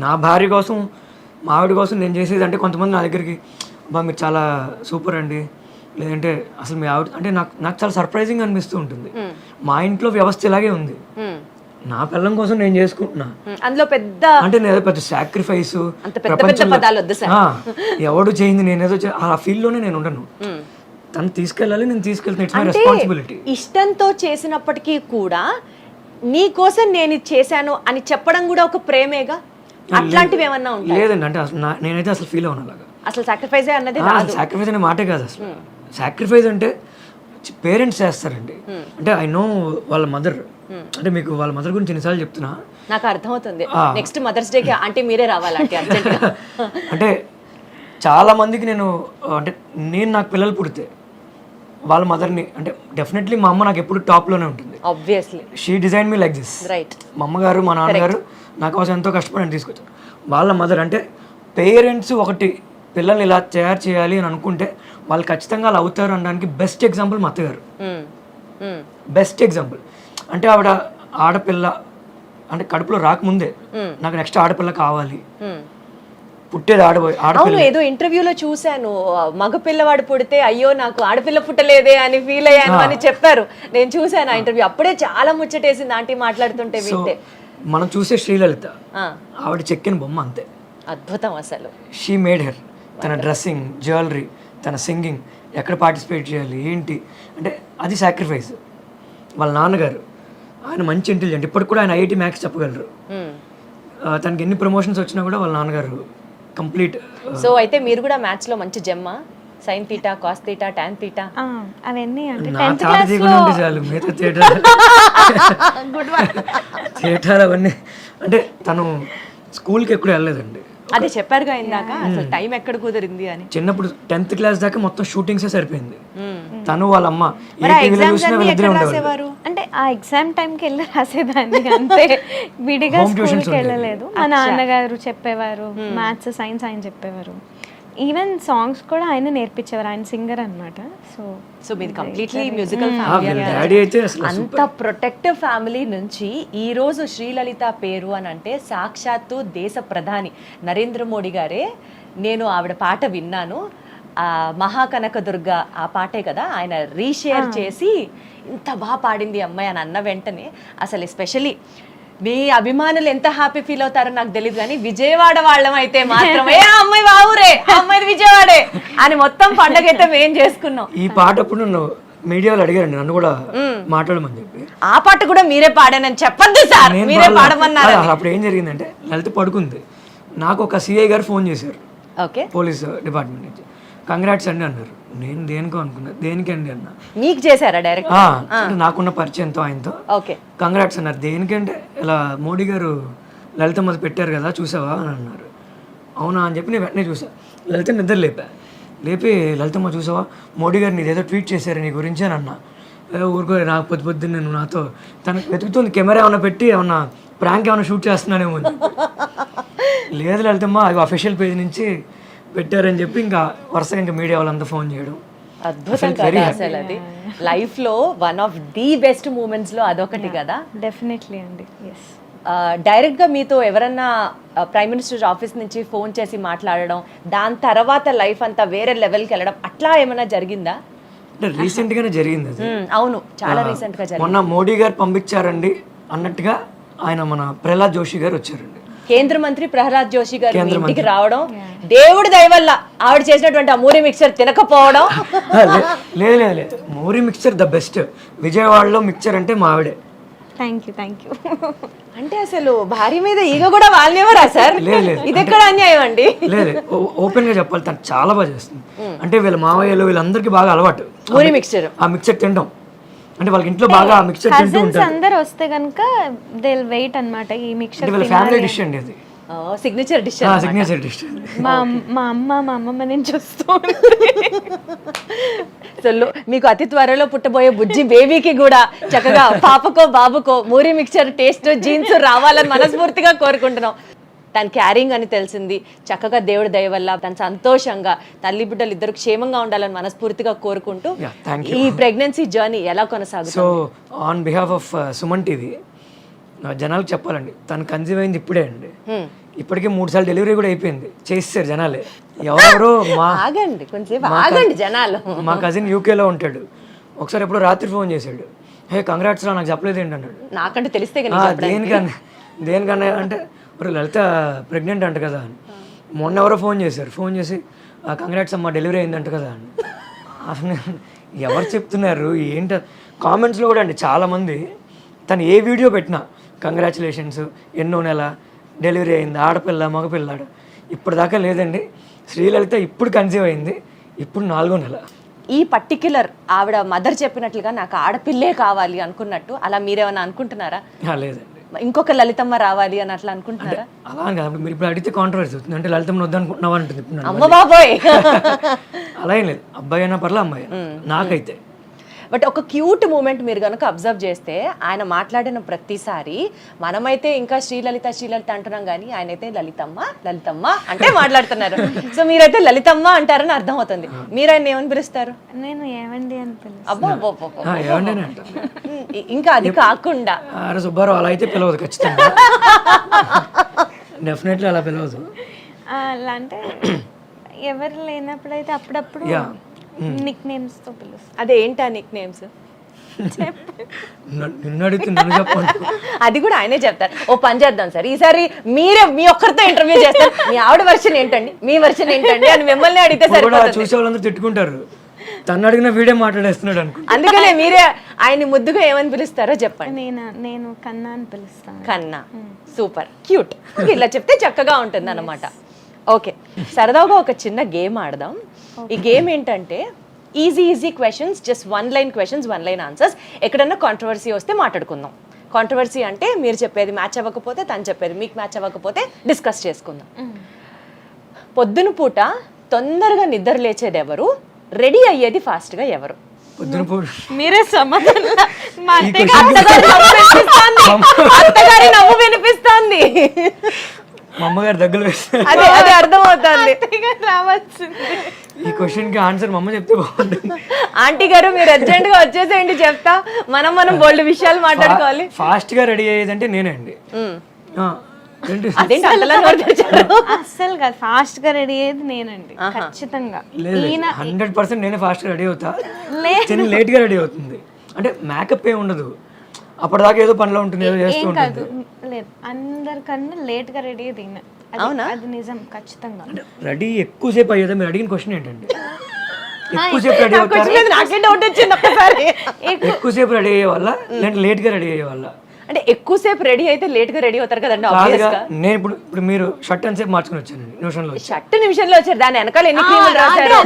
నా భార్య కోసం, మా ఆవిడ కోసం నేను చేసేది అంటే కొంతమంది నా దగ్గరికి బా మీరు చాలా సూపర్ అండి, లేదంటే అసలు మీ ఆవిడ అంటే నాకు చాలా సర్ప్రైజింగ్ అనిపిస్తూ ఉంటుంది. మా ఇంట్లో వ్యవస్థ ఇలాగే ఉంది, నా పిల్లం కోసం నేను చేసుకుంటున్నా, అందులో పెద్ద అంటే నేను పెద్ద సాక్రిఫైస్ ఎవడు చేయింది నేనేదో ఆ ఫీల్ లోనే నేను ఉండను. తను తీసుకెళ్ళాలి, నేను తీసుకెళ్తాను, ఇట్స్ మై రెస్పాన్సిబిలిటీ. ఇష్టంతో చేసినప్పటికీ కూడా నీ కోసం నేను ఇది చేశాను అని చెప్పడం కూడా ఒక ప్రేమేగా. అట్లాంటివి ఏమన్నా ఉంటాయి? లేదండి, అంటే అసలు నేనైతే అసలు ఫీల్ అవును అలాగా. అసలు సాక్రిఫైస్ అన్నది సాక్రిఫైస్ అనే మాటే కాదు అసలు. సాక్రిఫైస్ అంటే పేరెంట్స్ చేస్తారండి. అంటే ఐ నో వాళ్ళ మదర్, అంటే మీకు వాళ్ళ మదర్ గురించి ఎన్నిసార్లు చెప్తున్నా నాకు అర్థమవుతుంది. నెక్స్ట్ మదర్స్ డేకి అంటే మీరే రావాలంటే అర్జెంట్గా. అంటే చాలా మందికి అంటే నేను నాకు పిల్లలు పుడితే వాళ్ళ మదర్ని, అంటే డెఫినెట్లీ మా అమ్మ నాకు ఎప్పుడు టాప్లోనే ఉంటుంది. Obviously she design me like this. Right. మా అమ్మగారు మా నాన్నగారు నా కోసం ఎంతో కష్టపడి తీసుకొచ్చారు. వాళ్ళ మదర్ అంటే పేరెంట్స్ ఒకటి పిల్లల్ని ఇలా తయారు చేయాలి అని అనుకుంటే వాళ్ళు ఖచ్చితంగా అలా అవుతారు అనడానికి బెస్ట్ ఎగ్జాంపుల్ మా అత్తగారు. Best example. అంటే ఆవిడ ఆడపిల్ల అంటే కడుపులో రాకముందే నాకు నెక్స్ట్ ఆడపిల్ల కావాలి, పుట్టేది అవును, ఏదో ఇంటర్వ్యూలో చూశాను, మగ పిల్లవాడు పుడితే అయ్యో నాకు ఆడపిల్ల పుట్టలేదే అని ఫీల్ అయ్యాను అని చెప్పారు. నేను చూశాను ఆ ఇంటర్వ్యూ, అప్పుడే చాలా ముచ్చటేసింది ఆంటీ మాట్లాడుతుంటే వింటే. మనం చూసే శ్రీలలిత ఆవిడ చెక్కిన బొమ్మ అంతే. అద్భుతం అసలు. She made her. తన డ్రెస్సింగ్, జ్యువెలరీ, తన సింగింగ్, ఎక్కడ పార్టిసిపేట్ చేయాలి ఏంటి అంటే అది సాక్రిఫైస్. వాళ్ళ నాన్నగారు ఆయన మంచి ఇంటెలిజెంట్, ఇప్పటికి కూడా ఆయన ఐఐటి మ్యాథ్స్ చెప్పగలరు. తనకి ఎన్ని ప్రమోషన్స్ వచ్చినా కూడా వాళ్ళ నాన్నగారు కంప్లీట్. సో అయితే మీరు కూడా మ్యాథ్స్ లో మంచి జమ్మా? Sine theta, cos theta, tan theta అవన్నీ అంటే నా తాట తీయకుండా ఉంటే చాలు. మిగతా థియేటర్ అవన్నీ అంటే తను స్కూల్కి ఎక్కడ వెళ్ళలేదండి. అదే చెప్పారుగా ఇందాక, అసలు టైం ఎక్కడ కుదిరింది అని. చిన్నప్పుడు 10th క్లాస్ దాకా మొత్తం షూటింగ్సే సరిపోయింది. తను వాళ్ళ అమ్మ ఏ టీవీలో చూసినా వీళ్ళిద్దరే ఉండేవారు. అంటే ఆ ఎగ్జామ్ టైంకి వెళ్ళి రాసేదాన్ని అంతే, విడిగా స్కూల్కి వెళ్ళలేదు. మా నాన్నగారు చెప్పేవారు, మ్యాథ్స్ సైన్స్ ఆయన చెప్పేవారు. ఈవెన్ సాంగ్స్ కూడా ఆయన నేర్పించేవారు, ఆయన సింగర్ అనమాట. సో మీది కంప్లీట్లీ మ్యూజికల్ డాడీ అయితే అసలు అంత ప్రొటెక్టివ్ ఫ్యామిలీ నుంచి ఈ రోజు శ్రీలలిత పేరు అని అంటే సాక్షాత్తు దేశ ప్రధాని నరేంద్ర మోడీ గారే. నేను ఆవిడ పాట విన్నాను, మహాకనకదుర్గ ఆ పాటే కదా, ఆయన రీషేర్ చేసి ఇంత బాగా పాడింది అమ్మాయి అని అన్న వెంటనే అసలు ఎస్పెషలీ మీ అభిమానులు ఎంత హ్యాపీ ఫీల్ అవుతారో నాకు తెలియదు, కానీ విజయవాడ వాళ్ళం అయితే మాత్రమే అమ్మాయి బావురే, అమ్మాయి విజయవాడే అని మొత్తం పండగ అయితే మేం చేసుకున్నాం. ఈ పాట అప్పుడు మీడియాలో అడిగారండి నన్ను కూడా మాట్లాడమని చెప్పి. ఆ పాట కూడా మీరే పాడానని చెప్పండి సార్, మీరే పాడమన్నారు. అప్పుడు ఏం జరిగిందంటే లలిత పడుకుంది, నాకు ఒక సిఐ గారు ఫోన్ చేశారు, ఓకే, పోలీస్ డిపార్ట్మెంట్ నుంచి. కంగ్రాట్స్ అండి అన్నారు. నేను దేనికో అనుకున్నా, దేనికండి అన్న. మీకు చేశారా డైరెక్ట్? నాకున్న పరిచయంతో ఆయనతో ఓకే కంగ్రాట్స్ అన్నారు. దేనికంటే ఇలా మోడీ గారు లలితమ్మది పెట్టారు కదా చూసావా అని అన్నారు. అవునా అని చెప్పి నేను వెంటనే చూసా. లలిత నిద్ర లేపి లలితమ్మ చూసావా మోడీ గారు నీదేదో ట్వీట్ చేశారు నీ గురించి అని అన్నా. ఊరుకో, నాకు పొద్దున్న నేను నాతో తనకు వెతుకుతుంది, కెమెరా ఏమైనా పెట్టి ఏమన్నా ప్రాంక్ ఏమైనా షూట్ చేస్తున్నానేమో. లేదు లలితమ్మ, అవి అఫీషియల్ పేజ్ నుంచి పెట్టారని చెప్పి ఇంకా వరుసగా ఇంకా మీడియా వాళ్ళంతా ఫోన్ చేయడం. అద్భుతం కదా అసలు. అది లైఫ్ లో one of the best moments లో అదొకటి కదా. డెఫినెట్లీ అండి. ఎస్. డైరెక్ట్ గా మీతో ఎవరన్నా ప్రైమ్ మినిస్టర్ ఆఫీస్ నుంచి ఫోన్ చేసి మాట్లాడడం, దాని తర్వాత లైఫ్ అంతా వేరే లెవెల్కి వెళ్ళడం అట్లా ఏమైనా జరిగిందా? అంటే రీసెంట్ గానే జరిగింది అది. అవును, చాలా రీసెంట్ గా జరిగింది. మొన్న మోడీ గారు పంపించారండి అన్నట్టుగా ఆయన మన ప్రహ్లాద్ జోషి గారు వచ్చారండి, కేంద్ర మంత్రి ప్రహ్లాద్ జోషి గారు ఇంటికి రావడం, దేవుడి దయ వల్ల ఆవిడ చేసినటువంటి ఆ మూరి మిక్చర్ తినకపోవడం. లేదు మూరి మిక్చర్ ద బెస్ట్. విజయవాడలో మిక్చర్ అంటే మా ఆవిడే. Thank you. అంటే అసలు భార్య మీద ఈగ కూడా వాళ్ళేవరా సార్? ఇది ఎక్కడ అన్యాయం అండి? లేదు, ఓపెన్ గా చెప్పాలి, తను చాలా బాగా చేస్తుంది. అంటే వీళ్ళ మావయ్యలు వీళ్ళందరికీ బాగా అలవాటు మూరి మిక్చర్, ఆ మిక్చర్ తినడం. అంటే వాళ్ళకి ఇంట్లో బాగా మిక్చర్ తింటూ ఉంటారు. అందరూ వస్తే గనుక దే విల్ వెయిట్ అన్నమాట ఈ మిక్చర్. వాళ్ళ ఫ్యామిలీ డిష్ అండి అది, సిగ్నేచర్ డిష్. Signature dish. మా అమ్మమ్మ నేను చూస్తూ మీకు అతి త్వరలో పుట్టబోయే బుజ్జి బేబీకి కూడా చక్కగా పాపకో బాబుకో మూరి మిక్చర్ టేస్ట్ జీన్స్ రావాలని మనస్ఫూర్తిగా కోరుకుంటున్నాం. తన క్యారింగ్ అని తెలిసింది, చక్కగా దేవుడి దయ వల్ల తను సంతోషంగా తల్లి బిడ్డలు ఇద్దరు క్షేమంగా ఉండాలని మనస్ఫూర్తిగా కోరుకుంటూ ఈ ప్రెగ్నెన్సీ జర్నీ ఎలా కొనసాగుతుంది? So on behalf of Suman TV జనాలకు చెప్పాలండి, తను కన్సీవ్ అయింది ఇప్పుడే అండి. ఇప్పటికే 3 సార్లు డెలివరీ కూడా అయిపోయింది, చేస్తారు జనాలే. ఎవరెవరో ఆగండి కొంచెం ఆగండి జనాలు. మా కజిన్ యూకేలో ఉంటాడు, ఒకసారి ఎప్పుడో రాత్రి ఫోన్ చేశాడు, హే కంగ్రాట్స్ రా నాకు చెప్పలేదు ఏంటి అన్నాడు. నాకంటే తెలిస్తే దేనికన్నా అంటే లలిత ప్రెగ్నెంట్ అంట కదా అని. మొన్న ఎవరో ఫోన్ చేసి కంగ్రాట్స్ అమ్మా డెలివరీ అయిందంట కదా అని. అసలు ఎవరు చెప్తున్నారు ఏంటి కామెంట్స్లో కూడా అండి చాలామంది తను ఏ వీడియో పెట్టినా కంగ్రాచులేషన్స్, ఎన్నో నెల, డెలివరీ అయింది, ఆడపిల్ల మగపిల్లాడు, ఇప్పటిదాకా లేదండి. శ్రీలలిత ఇప్పుడు కన్సీవ్ అయింది, ఇప్పుడు 4వ నెల. ఈ పర్టిక్యులర్ ఆవిడ మదర్ చెప్పినట్లుగా నాకు ఆడపిల్లే కావాలి అనుకున్నట్టు అలా మీరేమైనా అనుకుంటున్నారా? లేదండి, ఇంకొక లలితమ్మ రావాలి అని అట్లా అనుకుంటున్నారా? అలా అని కాదు. మీరు ఇప్పుడు అడిగితే కాంట్రవర్సీ అవుతుంది, అంటే లలితమ్మని వద్దనుకుంటున్నావా అంటుంది ఇప్పుడు నన్ను. అమ్మ బాబోయ్. అలా ఏం లేదు, అబ్బాయి అయినా పర్లే అమ్మాయి నాకైతే. బట్ ఒక క్యూట్ మూమెంట్ మీరు కనుక అబ్జర్వ్ చేస్తే ఆయన మాట్లాడిన ప్రతిసారి మనమైతే ఇంకా శ్రీలలిత శ్రీలలిత అంటున్నాం కానీ ఆయన అయితే లలితమ్మ లలితమ్మ అంటే మాట్లాడుతున్నారు. సో మీరైతే లలితమ్మ అంటారని అర్థం అవుతుంది. మీరు ఆయన ఏమని పిలుస్తారు? నేను ఏమండి అని పిలుస్తాను. అబ్బో ఏమండి అంటారు. ఇంకా అది కాకుండా అరే సుబ్బారావు అలా అయితే పిలవదు ఖచ్చితంగా, డెఫినెట్లీ అలా పిలవదు. అలా అంటే ఎవరు లేనప్పుడైతే అప్పుడప్పుడు నిక్ నేమ్స్ తో పిలుస్తాను. అదే ఏంటా నిక్ నేమ్స్? నిన్ను అడిగితే నన్ను చెప్పండి. అది కూడా ఆయనే చెప్తారు. ఓ పని చేద్దాం సార్, ఈసారి మీరే మీ ఒక్కరితో ఇంటర్వ్యూ చేస్తారు. మీ ఆవిడ వర్షన్ ఏంటండి, మీ వర్షన్ ఏంటండి అని మిమ్మల్ని అడిగితే సరిపోతుంది. చూసే వాళ్ళందరూ తిట్టుకుంటారు, తను అడిగిన వీడియో మాట్లాడేస్తున్నాడు అనుకో. అందుకనే మీరే ఆయన్ని ముద్దుగా ఏమని పిలుస్తారో చెప్పండి. నేను కన్నా అని పిలుస్తాను. కన్నా, సూపర్ క్యూట్. ఇలా చెప్తే చక్కగా ఉంటుంది అన్నమాట. ఓకే, సరదాగా ఒక చిన్న గేమ్ ఆడదాం. ఈ గేమ్ ఏంటంటే easy questions, just 1 line questions, 1 line answers. ఎక్కడన్నా కాంట్రవర్సీ వస్తే మాట్లాడుకుందాం. కాంట్రవర్సీ అంటే మీరు చెప్పేది మ్యాచ్ అవ్వకపోతే, తను చెప్పేది మీకు మ్యాచ్ అవ్వకపోతే డిస్కస్ చేసుకుందాం. పొద్దున పూట తొందరగా నిద్ర లేచేది ఎవరు, రెడీ అయ్యేది ఫాస్ట్గా ఎవరు? పొద్దున పూట మీరే సమాధానం. అత్తగారి నవ్వు వినిపిస్తోంది. మా అమ్మగారు దగ్గర వేస్తే అదే అదే అర్థమవుతుంది. రావచ్చు. ఈ క్వశ్చన్ కి ఆన్సర్ మా అమ్మ చెప్తే బాగుంటుంది. ఆంటీ గారు మీరు అర్జెంట్ గా వచ్చేసేయండి, చెప్తా. మనం బోల్డ్ విషయాలు మాట్లాడుకోవాలి. ఫాస్ట్ గా రెడీ అయ్యేదంటే నేనండి. అదేంటి అంతలా నోరు తెరిచారు? అస్సలు కాదు, ఫాస్ట్ గా రెడీ అయ్యేది నేనండి ఖచ్చితంగా. 100% నేనే ఫాస్ట్ గా రెడీ అవుతా, చిన్న లేట్ గా రెడీ అవుతుంది. అంటే మేకప్ ఏ ఉండదు, అప్పటిదాకా ఏదో పనిలో ఉంటుంది, ఏదో చేస్తూ ఉంటుంది. లేదు, అందరికన్నా లేట్ గా రెడీ అయ్యేది ఈయన. అవునా? అది నిజం ఖచ్చితంగా. రెడీ ఎక్కువసేపు అయ్యేదా? మీరు అడిగిన క్వశ్చన్ ఏంటండి? ఎక్కువసేపు రెడీ అవుతారు, నాకే డౌట్ వచ్చింది ఒక్కసారి. ఎక్కువసేపు రెడీ అయ్యే వాళ్ళ లేదంటే లేట్ గా రెడీ అయ్యే వాళ్ళ? అంటే ఎక్కువసేపు రెడీ అయితే లేట్ గా రెడీ అవుతారు కదండి. నేను ఇప్పుడు మీరు షర్ట్ అని సేపు మార్చుకుని వచ్చానండి, నిమిషంలో షర్ట్ నిమిషంలో వచ్చారు. దాని వెనకాల ఎన్ని క్రీములు రాశారు?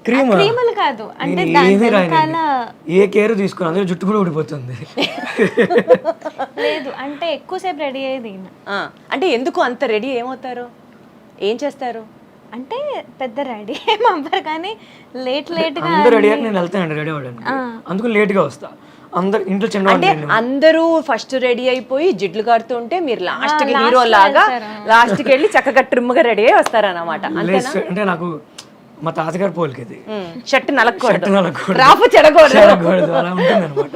క్రీములు కాదు అంటే ఏమీ రాయనండి, ఏ కేర్ తీసుకుని అందులో జుట్టు కూడా ఊడిపోతుంది. లేదు అంటే ఎక్కువసేపు రెడీ అయ్యేది ఈయన. అంటే ఎందుకు అంత రెడీ ఏమవుతారు, ఏం చేస్తారు? అంటే పెద్ద రెడీ ఏం అవ్వరు కానీ లేట్ గా అందరూ రెడీ అయ్యాక నేను వెళ్తానండి రెడీ అవ్వడానికి, అందుకు లేట్ గా వస్తా. అందరు ఇంట్లో చిన్న అంటే అందరూ ఫస్ట్ రెడీ అయిపోయి జిడ్లు కారుతూ ఉంటే మీరు లాస్ట్ కి హీరో లాగా లాస్ట్ కి వెళ్ళి చక్కగా ట్రిమ్ గా రెడీ అయ్యి వస్తారన్నమాట. అంటే నాకు మా తాతగారు పోలికేది, షర్ట్ నలకూడదు, నలకూడదు, రాపు చెడకూడదు, అలా ఉంటుంది అనమాట.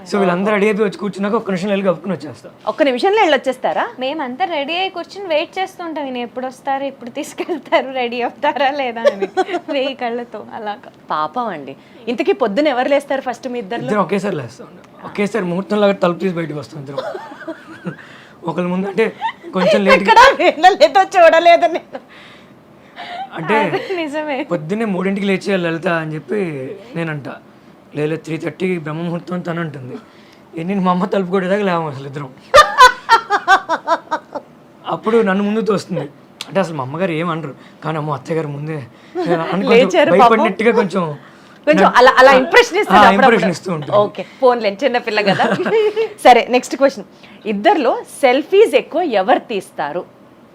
సో వీళ్ళందరూ రెడీ అయిపోయి వచ్చి కూర్చున్నాక ఒక్క నిమిషం వెళ్ళి కప్పుకుని వచ్చేస్తా. ఒక్క నిమిషంలో వెళ్ళొచ్చేస్తారా? మేమంతా రెడీ అయ్యి కూర్చొని వెయిట్ చేస్తుంటాం, ఈయన ఎప్పుడు వస్తారు, ఎప్పుడు తీసుకెళ్తారు, రెడీ అవుతారా లేదా అని 1000 కళ్ళతో అలాగా. పాపం అండి. ఇంతకీ పొద్దున ఎవరు లేస్తారు ఫస్ట్? మీ ఇద్దరు ఒకేసారి లేస్తాం, ఒకేసారి ముహూర్తం లాగా తలుపు తీసి బయటకు వస్తాం ఇద్దరు. ఒకళ్ళ ముందు అంటే కొంచెం లేట్ చూడలేదు అంటే నిజమే. పొద్దున్నే 3ంటికి లేచి లలిత అని చెప్పి నేనంట, లేదు 3:30కి బ్రహ్మముహూర్తం అని తను అంటుంది. నేను మా అమ్మ తలుపు కొట్టేదాకా లేవం అసలు ఇద్దరం. అప్పుడు నన్ను ముందు తోస్తుంది. అంటే అసలు మా అమ్మగారు ఏమనరు కానీ అమ్మ అత్తగారు ముందే భయపడినట్టుగా కొంచెం అలా ఇంప్రెషన్ ఇస్తూ ఉంటుంది. ఓకే, ఫోన్లే చిన్నపిల్ల కదా. సరే, నెక్స్ట్ క్వశ్చన్. ఇద్దరిలో సెల్ఫీస్ ఎక్కువ ఎవరు తీస్తారు?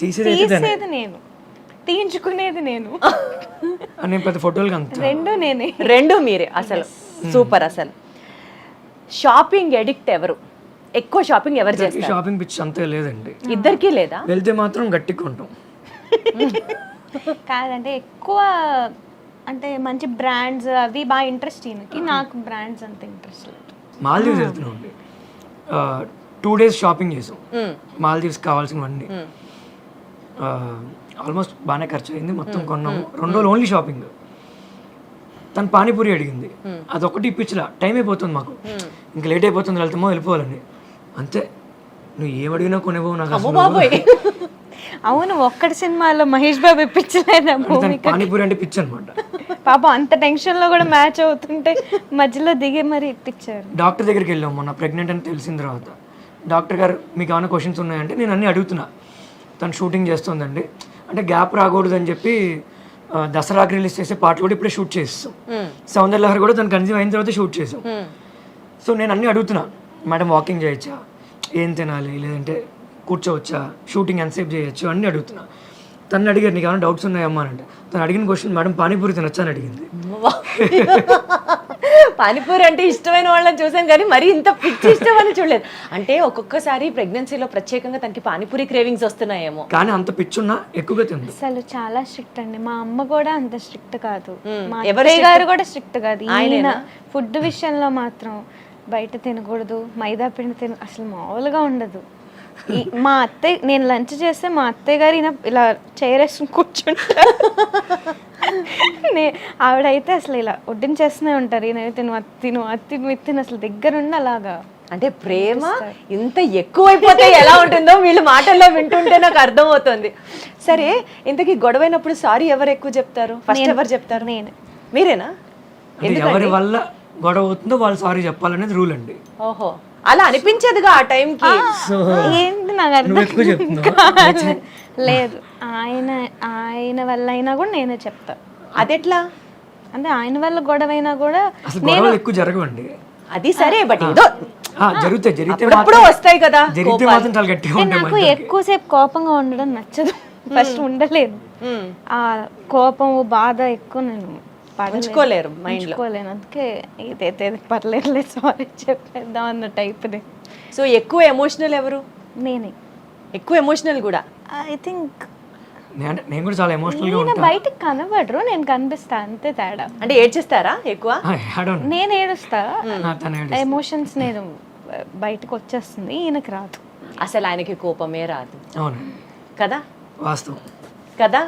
తీసేది నేను, తీయించుకునేది నేను. పెద్ద ఫోటోలు అంత రెండు మీరే. అసలు సూపర్. అసలు షాపింగ్ ఎడిక్ట్ ఎవరు? ఎక్కువ షాపింగ్ ఎవరు చేస్తారు? షాపింగ్ పిచ్చి అంతే లేదండి, ఇద్దరికి లేదా? వెళ్తే మాత్రం గట్టిగా కొంటాం. కాదంటే ఎక్కువ అంటే మంచి బ్రాండ్స్ అవి బాగా ఇంట్రెస్ట్ ఈయనకి, నాకు బ్రాండ్స్ అంత ఇంట్రెస్ట్ లేదు. మాల్దీవ్స్ వెళ్తున్నాం అండి, 2 days షాపింగ్ చేసాం. మాల్దీవ్స్ కావాల్సినవన్నీ ఆల్మోస్ట్ బాగానే ఖర్చు అయింది, మొత్తం కొన్నాము. 2 రోజులు ఓన్లీ షాపింగ్. తను పానీపూరి అడిగింది, అదొకటి ఇప్పించలా, టైం అయిపోతుంది మాకు, ఇంకా లేట్ అయిపోతుంది, వెళ్తామో వెళ్ళిపోవాలని. అంతే, నువ్వు ఏమడిగినా కొనేవో నాకు. అవును, ఒక్కటి సినిమాలో మహేష్ బాబు ఇప్పించలేదా తనకి భూమిక? పానీపూరి అంటే పిచ్చి అనమాట. పాపం అంత టెన్షన్ లో కూడా మ్యాచ్ అవుతుంటే మధ్యలో దిగి మరి ఇప్పించారు. డాక్టర్ దగ్గరికి వెళ్ళాం మొన్న ప్రెగ్నెంట్ అని తెలిసిన తర్వాత. డాక్టర్ గారు మీకు ఏమైనా క్వశ్చన్స్ ఉన్నాయంటే నేను అన్నీ అడుగుతున్నా. తను షూటింగ్ చేస్తుందండి అంటే గ్యాప్ రాకూడదు అని చెప్పి దసరాకి రిలీజ్ చేసే పాటలు కూడా ఇప్పుడే షూట్ చేస్తాం. సౌందర్యలహరి కూడా తను కన్సీవ్ అయిన తర్వాత షూట్ చేసాం. సో నేను అన్నీ అడుగుతున్నా, మేడం వాకింగ్ చేయొచ్చా, ఏం తినాలి, లేదంటే కూర్చోవచ్చా, షూటింగ్ ఎంతసేపు చేయొచ్చు అన్నీ అడుగుతున్నా. తను అడిగారు నీకు ఏమైనా డౌట్స్ ఉన్నాయమ్మా అని అంటే తను అడిగిన క్వశ్చన్ మేడం పానీపూరి తినొచ్చా అని అడిగింది. పానీపూరి అంటే ఇష్టమైన వాళ్ళని చూసాను కానీ మరి ఇంత పిచ్చి ఇష్టం అని చూడలేదు. అంటే ఒక్కొక్కసారి ప్రెగ్నెన్సీలో ప్రత్యేకంగా తనకి పానీపూరి క్రేవింగ్స్ వస్తున్నాయేమో. కానీ అంత పిచ్చున్నా ఎక్కువగా తింది. అసలు చాలా స్ట్రిక్ట్ అండి. మా అమ్మ కూడా అంత స్ట్రిక్ట్ కాదు, మా ఎవరు అత్తయ్య గారు కూడా స్ట్రిక్ట్ కాదు. ఈయన ఆయనేనా? ఫుడ్ విషయంలో మాత్రం బయట తినకూడదు, మైదా పిండి తిన అసలు మామూలుగా ఉండదు. మా అత్తయ్య, నేను లంచ్ చేస్తే మా అత్తయ్య గారు ఈయన ఇలా చేరేసుకుని కూర్చుంటారు. ఆవిడైతే అసలు ఇలా వడ్డించేస్తూనే ఉంటారు. ఈయన తిను అత్తిను అత్తిను ఎత్తిను అసలు దగ్గరుండి అలాగా. అంటే ప్రేమ ఇంత ఎక్కువైపోతే ఎలా ఉంటుందో వీళ్ళు మాటల్లో వింటుంటే నాకు అర్థమవుతుంది. సరే, ఇంతకీ గొడవైనప్పుడు సారీ ఎవరు ఎక్కువ చెప్తారు? ఫస్ట్ ఎవరు చెప్తారు? నేను. మీరేనా? అంటే ఎవరి వల్ల గొడవ అవుతుందో వాళ్ళు సారీ చెప్పాలనేది రూల్ అండి. ఓహో, అలా అనిపించేదిగా ఆ టైంకి. ఏంటి నాకు అర్థం నువ్వు ఎక్కువ చెప్తున్నావు. కాదు. లేదు, ఆయన వల్ల అయినా కూడా నేనే చెప్తా. అదెట్లా? అంటే ఆయన వల్ల గొడవ అయినా కూడా అసలు గొడవలు ఎక్కువ జరగవండి. అది సరే, బట్ ఏదో జరిగితే అప్పుడప్పుడు వస్తాయి కదా జరిగితే మాత్రం చాలా గట్టిగా అంటే ఉంటాయి. నాకు ఎక్కువసేపు కోపంగా ఉండడం నచ్చదు. ఫస్ట్ ఉండలేను. ఆ కోపం బాధ ఎక్కువ నేను ఉంచుకోలేరు మైండ్ లో. ఉంచుకోలేను. అందుకే ఇదైతే పర్లేదు సారీ చెప్పేద్దాం అన్న టైప్ది. సో ఎక్కువ ఎమోషనల్ ఎవరు? నేనే ఎక్కువ ఎమోషనల్ కూడా. ఐ థింక్ నేను కూడా చాలా ఎమోషనల్ గా నేను ఉంటాను. బయటకు కనబడరు, నేను కనిపిస్తా, అంతే తేడా. అంటే ఏడ్చేస్తారా ఎక్కువ? నేను ఏడుస్తా, తను ఎమోషన్స్ నేను బయటకు వచ్చేస్తుంది, ఈయనకి రాదు. అసలు ఆయనకి కోపమే రాదు అవును కదా? వాస్తవం కదా?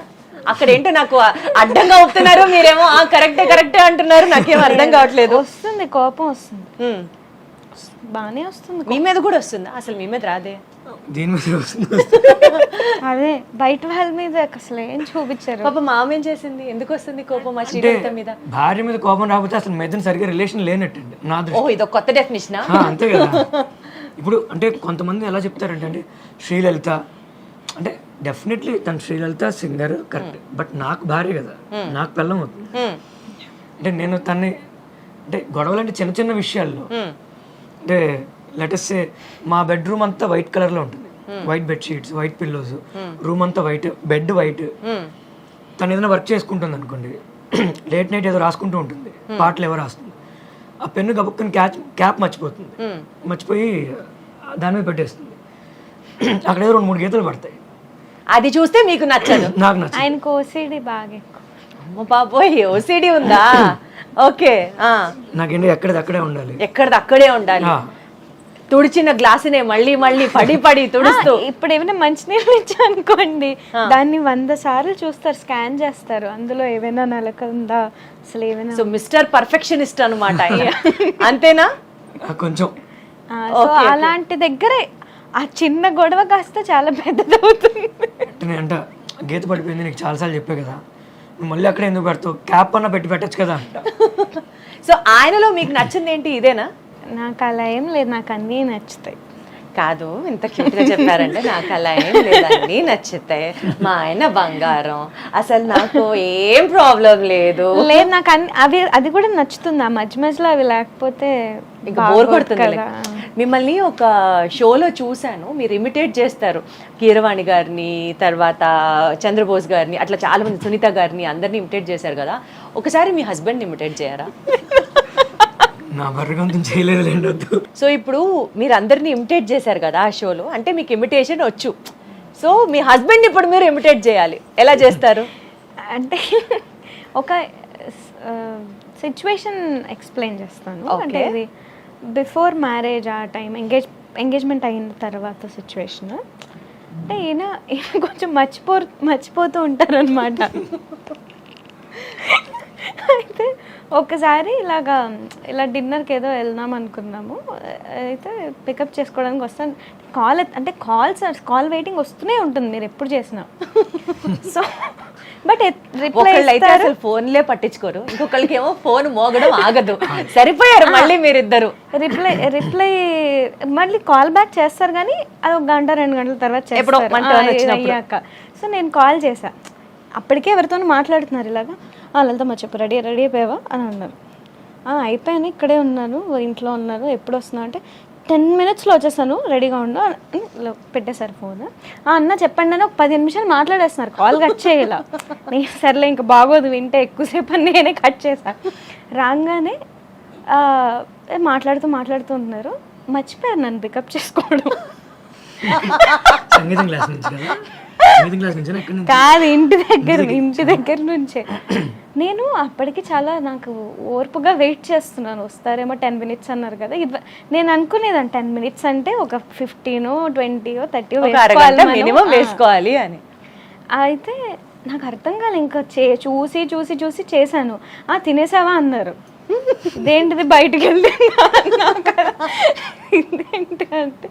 అక్కడ ఏంటో నాకు అడ్డంగా ఒప్పుతున్నారు, మీరేమో కరెక్టే అంటున్నారు. నాకేం అర్థం కావట్లేదు. వస్తుంది కోపం, వస్తుంది, ఉమ్. బానే వస్తుంది. మీ మీద కూడా వస్తుందా? అసలు మీ మీద రాదే. దీని మీద వస్తుంది. అదే బయట వాళ్ళ మీద అసలు ఏం చూపించారు. పాప మామ ఏం చేసింది? ఎందుకు వస్తుంది కోపం ఆ అంటే శ్రీలలిత మీద? భార్య మీద కోపం రాకపోతే అసలు మీద సరిగ్గా రిలేషన్ లేనట్టండి నా ఓ, దృష్టి. ఇదొక కొత్త డెఫినేషనా? అంతే కదా. ఇప్పుడు అంటే కొంతమంది ఎలా చెప్తారంటే అండి శ్రీలలిత అంటే డెఫినెట్లీ తను శ్రీలలిత సింగర్ కరెక్ట్, బట్ నాకు భార్య కదా, నాకు పిల్లం అవుతుంది. అంటే నేను తన్ని అంటే గొడవలు అంటే చిన్న చిన్న విషయాల్లో అంటే లెటెస్ట్ మా బెడ్రూమ్ అంతా వైట్ కలర్లో ఉంటుంది, white bedsheets, white pillows, room అంతా వైట్, బెడ్ వైట్. తను ఏదైనా వర్క్ చేసుకుంటుంది అనుకోండి, లేట్ నైట్ ఏదో రాసుకుంటూ ఉంటుంది, పాటలు ఎవరు రాస్తుంది, ఆ పెన్ను గబుక్కుని క్యాప్ మర్చిపోతుంది, మర్చిపోయి దాని మీద పెట్టేస్తుంది. అక్కడ ఏదో 2-3 గీతలు పడతాయి. అది చూస్తే మీకు నచ్చదు? నాకు నచ్చదు. ఆయనకు ఓసిడి బాగా ఎక్కువ. అమ్మ బాబోయ్, ఓసిడి ఉందా? ఓకే. నాకేంటి ఎక్కడిది అక్కడే ఉండాలి, ఎక్కడిది అక్కడే ఉండాలి. తుడిచిన గ్లాసునే మళ్ళీ మళ్ళీ పడి తుడుస్తూ. ఇప్పుడు ఏమైనా మంచినీళ్ళు ఇచ్చా అనుకోండి, దాన్ని 100 సార్లు చూస్తారు, స్కాన్ చేస్తారు, అందులో ఏమైనా నలక ఉందా అసలు ఏమైనా. సో మిస్టర్ పర్ఫెక్షనిస్ట్ అనమాట. అంతేనా? కొంచెం. సో అలాంటి దగ్గరే ఆ చిన్న గొడవ కాస్త చాలా పెద్దదవుతుంది. అంటే గీత పడిపోయింది నీకు చాలాసార్లు చెప్పే కదా, నువ్వు మళ్ళీ అక్కడ ఎందుకు పెడతావు, క్యాప్ అన్న పెట్టచ్చు కదా అంట. సో ఆయనలో మీకు నచ్చింది ఏంటి? ఇదేనా? నాకు అలా ఏం లేదు, నాకు అన్నీ నచ్చుతాయి. కాదు, ఇంత క్యూట్గా చెప్పారంటే నాకు అలా ఏం లేదండి, నచ్చుతాయి. మా ఆయన బంగారం, అసలు నాకు ఏం ప్రాబ్లం లేదు. లేదు, నాకు అది కూడా నచ్చుతుంది. ఆ మధ్య మధ్యలో అవి లేకపోతే ఇంకా బోర్ కొడుతుంది. మిమ్మల్ని ఒక షోలో చూశాను, మీరు ఇమిటేట్ చేస్తారు కీరవాణి గారిని, తర్వాత చంద్రబోస్ గారిని, అట్లా చాలా మంది, సునీత గారిని, అందరినీ ఇమిటేట్ చేశారు కదా. ఒకసారి మీ హస్బెండ్ ఇమిటేట్ చేయరా? నా బర్రగంతం చేయలేదు. సో ఇప్పుడు మీరు అందరినీ ఇమిటేట్ చేశారు కదా ఆ షోలో, అంటే మీకు ఇమిటేషన్ వచ్చు. సో మీ హస్బెండ్ ఇప్పుడు మీరు ఇమిటేట్ చేయాలి, ఎలా చేస్తారు? అంటే ఒక సిచ్యువేషన్ ఎక్స్ప్లెయిన్ చేస్తాను. అంటే ఇది బిఫోర్ మ్యారేజ్, ఆ టైం ఎంగేజ్మెంట్ అయిన తర్వాత సిచ్యువేషన్. అంటే ఈయన కొంచెం మర్చిపోతూ ఉంటారు అనమాట. అయితే ఒక్కసారి ఇలా డిన్నర్కి ఏదో వెళ్దాం అనుకున్నాము, అయితే పికప్ చేసుకోవడానికి వస్తాను. కాల్ వెయిటింగ్ వస్తూనే ఉంటుంది మీరు ఎప్పుడు చేసినా. సో బట్ ఒకళ్ళు అయితే అసలు ఫోన్లే పట్టించుకోరు, ఇంకొకళ్ళకి ఏమో ఫోన్ మోగడం ఆగదు. సరిపోయారు మళ్ళీ మీరిద్దరు. రిప్లై మళ్ళీ కాల్ బ్యాక్ చేస్తారు కానీ అది 1 గంట 2 గంటల తర్వాత చేస్తారు అయ్యాక. సో నేను కాల్ చేశా, అప్పటికే ఎవరితోనూ మాట్లాడుతున్నారు ఇలాగా, లలితమ్మ చెప్పు రెడీ అయిపోయావా అని అన్నారు. అయిపోయాను, ఇక్కడే ఉన్నాను, ఇంట్లో ఉన్నాను, ఎప్పుడు వస్తున్నావు అంటే 10 minutesలో వచ్చేసాను, రెడీగా ఉండు అని పెట్టేశారు ఫోన్. అన్న చెప్పండి అని ఒక 10 నిమిషాలు మాట్లాడేస్తున్నారు, కాల్ కట్ చేయాల. నేను సర్లే ఇంకా బాగోదు వింటే ఎక్కువసేపు అని నేనే కట్ చేశాను. రాగానే మాట్లాడుతూ ఉన్నారు, మర్చిపోయారు నన్ను పికప్ చేసుకోవడం. సంగీతం క్లాస్ నుంచి కదా? సంగీతం క్లాస్ నుంచి ఎక్కడి నుంచి? కాదు, ఇంటి దగ్గర నుంచే. నేను అప్పటికి చాలా నాకు ఓర్పుగా వెయిట్ చేస్తున్నాను, వస్తారేమో 10 minutes అన్నారు కదా. నేను అనుకునేదాన్ని 10 minutes అంటే ఒక 15, 20, 30 వేసుకోవాలి అని. అయితే నాకు అర్థం కాలే, ఇంకా చూసి చేశాను. తినేసావా అన్నారు. ఇదేంటిది బయటికి వెళ్ళి ఇదేంటి అంటే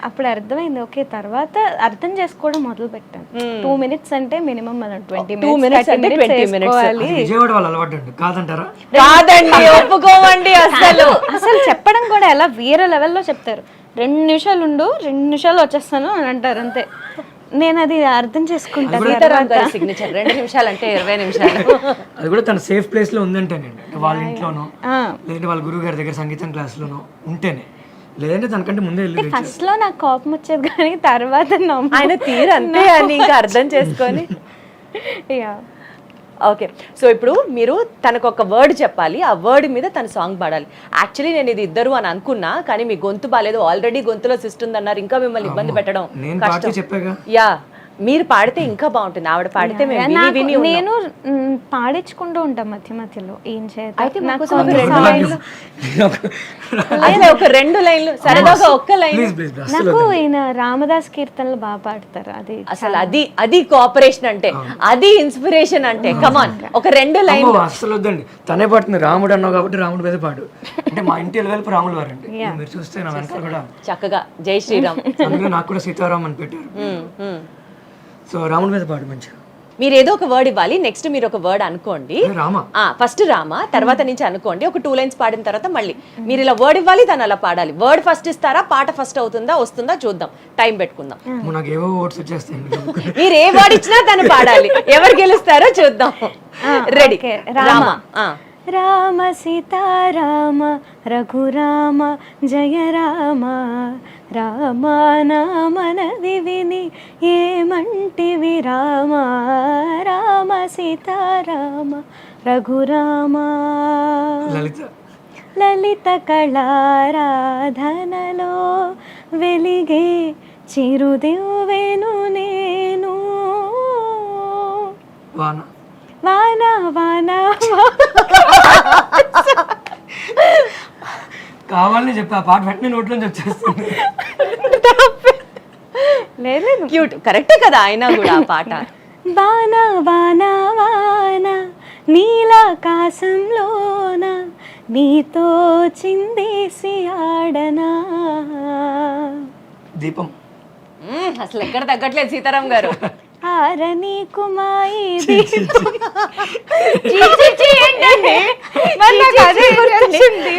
అప్పుడు అర్థమైంది. ఓకే, తర్వాత అర్థం చేసుకోవడం మొదలు పెట్టాను. 2 minutes అంటే మినిమం మనం 20 minutes విజయవాడ వాళ్ళు అలవాటు అండి, కాదంటారా? కాదండి, ఒప్పుకోమండి. అసలు చెప్పడం కూడా ఎలా వేరే లెవెల్లో చెప్తారు. 2 నిమిషాలు ఉండు, 2 నిమిషాలు వచ్చేస్తాను అని అంటారు అంతే. నేను అది అర్థం చేసుకుంటాను. సిగ్నేచర్ 2 నిమిషాలు అంటే 20 నిమిషాలు. అది కూడా తన సేఫ్ ప్లేస్ లో ఉందంటేనండి, వాళ్ళ ఇంట్లోనో లేదంటే వాళ్ళ గురువు గారి దగ్గర సంగీతం క్లాస్లోనో ఉంటేనే, లేదంటే తనకంటే ముందే వెళ్ళి. ఫస్ట్ లో నాకు కోపం వచ్చేది కానీ తర్వాత ఆయన తీరు అంతే అని ఇంకా అర్థం చేసుకొని. ఓకే, సో ఇప్పుడు మీరు తనకు ఒక వర్డ్ చెప్పాలి, ఆ వర్డ్ మీద తన సాంగ్ పాడాలి. యాక్చువల్లీ నేను ఇది ఇద్దరు అని అనుకున్నా, కానీ మీ గొంతు బాగాలేదు, ఆల్రెడీ గొంతులో సిస్ట్ ఉందన్నారు, ఇంకా మిమ్మల్ని ఇబ్బంది పెట్టడం కష్టం. యా, మీరు పాడితే ఇంకా బాగుంటుంది, ఆవిడ పాడితే నేను పాడించుకుంటూ ఉంటాం మధ్య మధ్యలో. ఏం చేయాలి ఒక 2 లైన్లు సరదాగా, ఒక్క లైన్. నాకు ఈయన రామదాస్ కీర్తనలు బాగా పాడతారు. అది అసలు అది కోఆపరేషన్ అంటే, అది ఇన్స్పిరేషన్ అంటే. కమాన్, ఒక 2 లైన్లు. అసలు వద్దండి, తనే పాడుతుంది. రాముడు అన్నావు కాబట్టి రాముడు మీద పాడు అంటే మా ఇంటి వెళ్ళి రాములు వారండి. మీరు చూస్తే నా వెనకాల కూడా చక్కగా జై శ్రీరామ్, అందులో నాకు కూడా సీతారాం అని పెట్టారు. సో రాముడి మీద పాడు మంచిగా. మీరు ఏదో ఒక వర్డ్ ఇవ్వాలి, నెక్స్ట్ మీరు ఒక వర్డ్ అనుకోండి. ఫస్ట్ రామ, తర్వాత నుంచి అనుకోండి. ఒక 2 lines పాడిన తర్వాత మళ్ళీ మీరు ఇలా వర్డ్ ఇవ్వాలి, తను అలా పాడాలి. వర్డ్ ఫస్ట్ ఇస్తారా, పాట ఫస్ట్ అవుతుందా, వస్తుందా చూద్దాం, టైం పెట్టుకుందాం. మీరు ఏ వర్డ్ ఇచ్చినా తను పాడాలి, ఎవరు గెలుస్తారో చూద్దాం. రెడీ? రామ. రామ సీతారామ రఘురామ జయ రామ, రామ నామనది విని ఏమంటివి రామ, రామ సీతారామ రఘురామ. లలిత కళారాధనలో వెలిగే చిరుదివ్వెను నేను. వాన వాన కావాలని చెప్పి ఆ పాట వెంటనే నోట్లోంచి వచ్చేస్తుంది. లేదు, క్యూట్, కరెక్టే కదా అయినా కూడా ఆ పాట. వాన వాన వాన నీలాకాశంలోన నీతో చిందేసి ఆడనా. దీపం. అసలు ఎక్కడ తగ్గట్లేదు సీతారాం గారు. ఆరని కుమాయి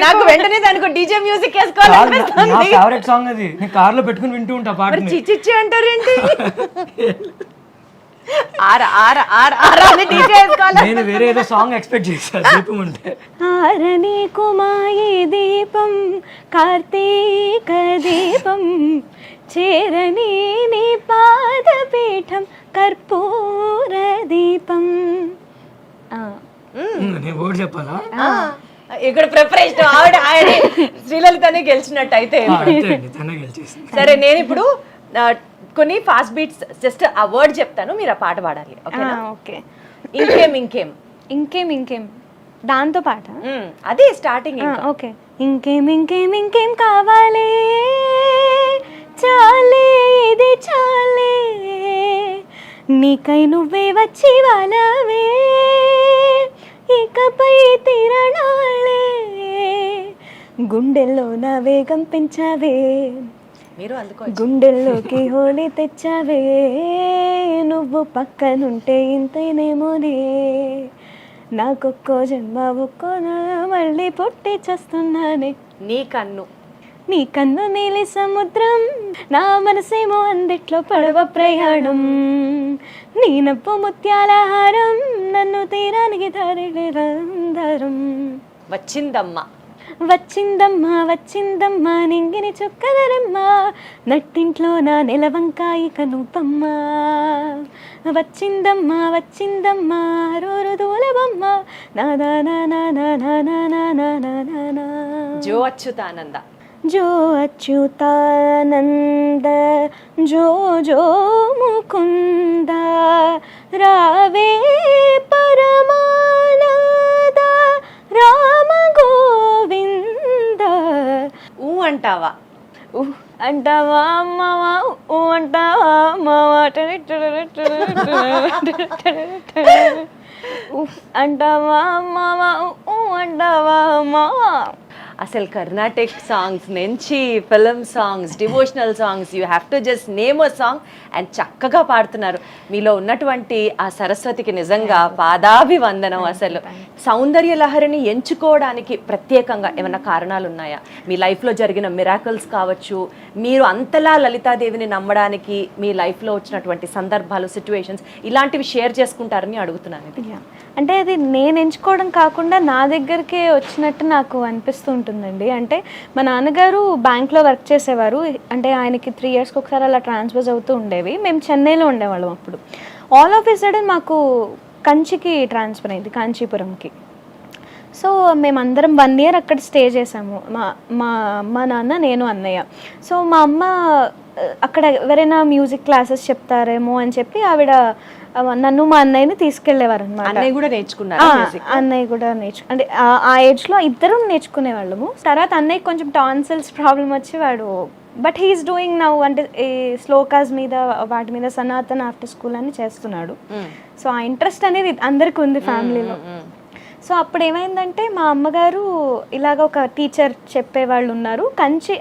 నాకు వెంటనే దానికి డీజే మ్యూజిక్ వేసుకోవాలి. ఫేవరెట్ సాంగ్ అది, నేను కార్ లో పెట్టుకుని వింటూ ఉంటా పాట. చిచ్చి అంటారేంటి? నేను వేరే ఏదో సాంగ్ ఎక్స్పెక్ట్ చేశాను దీపం అంటే. ఆరని కుమాయి దీపం కార్తీక దీపం చేరని నీ పాదపీఠం కర్పూర దీపం. నేను వర్డ్ చెప్పాలా? ఇక్కడ ప్రిపరేషన్ ఆవిడ శ్రీలలితనే గెలిచినట్టు అయితే. సరే, నేను ఇప్పుడు కొన్ని ఫాస్ట్ బీట్స్ జస్ట్ ఆ వర్డ్ చెప్తాను, మీరు ఆ పాట పాడాలి. ఓకే. ఇంకేం దాంతో పాట అదే స్టార్టింగ్. ఓకే. ఇంకేం కావాలి, చాలే ఇది చాలే, నీకై నువ్వే వచ్చి వాలవే, ఇకపై తిరణాలే గుండెల్లో నా వేగం పెంచావే మీరు అందుకో గుండెల్లోకి హోలీ తెచ్చావే నువ్వు పక్కనుంటే ఇంతేనేమోనే నాకొక్కో జన్మ ఒక్కో మళ్ళీ పుట్టి చేస్తున్నానే నీ కన్ను నీలి సముద్రం నా మనసేమో అందిట్లో పడవ ప్రయాణం నీ నవ్వు ముత్యాల హారం నన్ను తీరానికి దారిం వచ్చిందమ్మా వచ్చిందమ్మా నింగిని చుక్కదరమ్మ నట్టింట్లో నా నెలవంకాయి కనుపమ్మ వచ్చిందమ్మా రోరు దూలబమ్మ నా జో అచ్యుతానంద जो अच्युतानंद जो जो मुकुंद रावे परमानंद राम गोविंद అంటావా అంటావా అమ్మవా అంటావా అమ్మవా అంటావా అమ్మవా అంటావా అమ్మవా. అసలు కర్ణాటిక్ సాంగ్స్ నుంచి film songs, devotional songs, you have to just name a song and చక్కగా పాడుతున్నారు. మీలో ఉన్నటువంటి ఆ సరస్వతికి నిజంగా పాదాభివందనం. అసలు సౌందర్య లహరిని ఎంచుకోవడానికి ప్రత్యేకంగా ఏమైనా కారణాలు ఉన్నాయా? మీ లైఫ్లో జరిగిన మిరాకిల్స్ కావచ్చు, మీరు అంతలా లలితాదేవిని నమ్మడానికి మీ లైఫ్లో వచ్చినటువంటి సందర్భాలు, సిచ్యువేషన్స్ ఇలాంటివి షేర్ చేసుకుంటారని అడుగుతున్నాను. అంటే అది నేను ఎంచుకోవడం కాకుండా నా దగ్గరికే వచ్చినట్టు నాకు అనిపిస్తుంటుందండి. అంటే మా నాన్నగారు బ్యాంక్లో వర్క్ చేసేవారు. అంటే ఆయనకి 3 yearsకి ఒకసారి అలా ట్రాన్స్ఫర్స్ అవుతూ ఉండేవి. మేము చెన్నైలో ఉండేవాళ్ళం అప్పుడు. ఆల్ ఆఫ్ ఎ సడన్ మాకు కంచికి ట్రాన్స్ఫర్ అయింది, కాంచీపురంకి. సో మేమందరం 1 year అక్కడ స్టే చేసాము, మా అమ్మ నాన్న నేను అన్నయ్య. సో మా అమ్మ అక్కడ ఎవరైనా మ్యూజిక్ క్లాసెస్ చెప్తారేమో అని చెప్పి ఆవిడ నన్ను మా అన్నయ్యని తీసుకెళ్లేవారు అనమాట. అన్నయ్య కూడా నేర్చుకున్నారు? అన్నయ్య కూడా అంటే ఆ ఏజ్లో ఇద్దరం నేర్చుకునేవాళ్ళము. తర్వాత అన్నయ్య కొంచెం టాన్సిల్స్ ప్రాబ్లం వచ్చి వాడు బట్ హీఈస్ డూయింగ్ నౌ అంటే ఈ శ్లోకాస్ మీద వాటి మీద సనాతన్ ఆఫ్టర్ స్కూల్ అని చేస్తున్నాడు. సో ఆ ఇంట్రెస్ట్ అనేది అందరికీ ఉంది ఫ్యామిలీలో. సో అప్పుడు ఏమైందంటే మా అమ్మగారు ఇలాగ ఒక టీచర్ చెప్పేవాళ్ళు ఉన్నారు కంచి,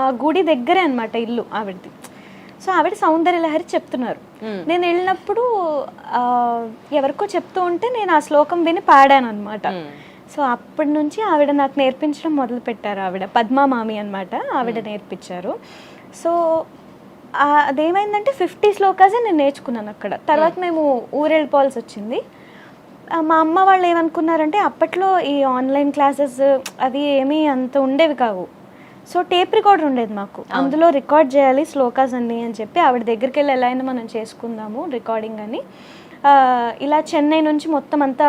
ఆ గుడి దగ్గరే అనమాట ఇల్లు ఆవిడది. సో ఆవిడ సౌందర్య లహరి చెప్తున్నారు. నేను వెళ్ళినప్పుడు ఎవరికో చెప్తూ ఉంటే నేను ఆ శ్లోకం విని పాడాను అనమాట. సో అప్పటి నుంచి ఆవిడ నాకు నేర్పించడం మొదలు పెట్టారు. ఆవిడ పద్మా మామి అనమాట, ఆవిడ నేర్పించారు. సో అదేమైందంటే 50 శ్లోకాసే నేను నేర్చుకున్నాను అక్కడ. తర్వాత మేము ఊరు వెళ్ళిపోవాల్సి వచ్చింది. మా అమ్మ వాళ్ళు ఏమనుకున్నారంటే అప్పట్లో ఈ ఆన్లైన్ క్లాసెస్ అవి ఏమీ అంత ఉండేవి కావు. సో టేప్ రికార్డర్ ఉండేది మాకు, అందులో రికార్డ్ చేయాలి శ్లోకాస్ అన్ని అని చెప్పి ఆవిడ దగ్గరికి వెళ్ళి ఎలా అయినా మనం చేసుకుందాము రికార్డింగ్ అని. ఇలా చెన్నై నుంచి మొత్తం అంతా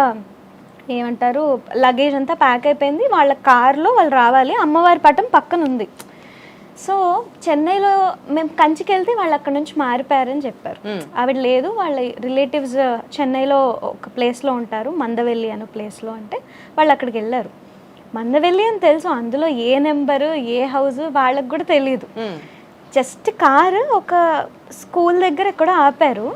ఏమంటారు లగేజ్ అంతా ప్యాక్ అయిపోయింది. వాళ్ళ కార్లో వాళ్ళు రావాలి, అమ్మవారి పటం పక్కన ఉంది. సో చెన్నైలో మేము కంచికి వెళ్తే వాళ్ళు అక్కడ నుంచి మారిపోయారని చెప్పారు. ఆవిడ లేదు, వాళ్ళ రిలేటివ్స్ చెన్నైలో ఒక ప్లేస్లో ఉంటారు, మందవెల్లి అనే ప్లేస్లో. అంటే వాళ్ళు అక్కడికి వెళ్ళారు. మందవెల్లి అని తెలుసు, అందులో ఏ నెంబరు ఏ హౌస్ వాళ్ళకి కూడా తెలియదు. జస్ట్ కారు ఒక స్కూల్ దగ్గర ఎక్కడో ఆపారు.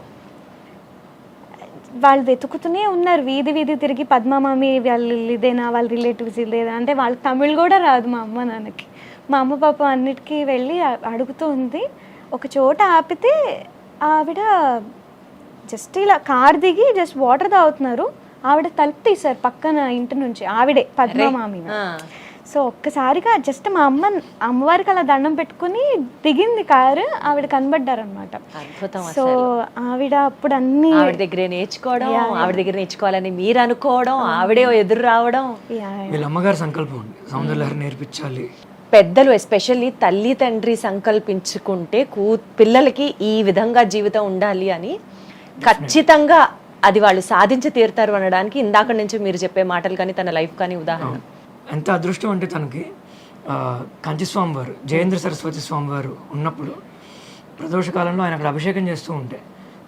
వాళ్ళు వెతుకుతూనే ఉన్నారు, వీధి వీధి తిరిగి పద్మామామి వాళ్ళు ఇదేనా, వాళ్ళ రిలేటివ్స్ ఇదేనా అంటే వాళ్ళకి తమిళ్ కూడా రాదు మా అమ్మ నాన్నకి. మా అమ్మ పాప అన్నిటికీ వెళ్ళి అడుగుతూ ఉంది. ఒక చోట ఆపితే ఆవిడ జస్ట్ ఇలా కార్ దిగి జస్ట్ వాటర్ తాగుతున్నారు. ఆవిడ తలుపు తీశారు పక్కన ఇంటి నుంచి, ఆవిడే పద్మామామి. సో ఒక్కసారిగా జస్ట్ మా అమ్మవారికి అలా దండం పెట్టుకుని దిగింది కారు, ఆవిడ కనబడ్డారనమాట. సో ఆవిడ అప్పుడు అన్ని ఆవిడ దగ్గర నేర్చుకోవడం, ఆవిడ దగ్గర నేర్చుకోవాలని మీరు అనుకోవడం, ఆవిడే ఎదురు రావడం. వీళ్ళ అమ్మగారు సంకల్పం ఉంది సౌందర్య లహరి నేర్పించాలి. పెద్దలు ఎస్పెషల్లీ తల్లి తండ్రి సంకల్పించుకుంటే పిల్లలకి ఈ విధంగా జీవితం ఉండాలి అని ఖచ్చితంగా అది వాళ్ళు సాధించి తీరుతారు అనడానికి ఇందాక నుంచి మీరు చెప్పే మాటలు కానీ తన లైఫ్ కానీ ఉదాహరణ. ఎంత అదృష్టం అంటే తనకి కంచి స్వామివారు జయేంద్ర సరస్వతి స్వామివారు ఉన్నప్పుడు ప్రదోష కాలంలో ఆయన అక్కడ అభిషేకం చేస్తూ ఉంటే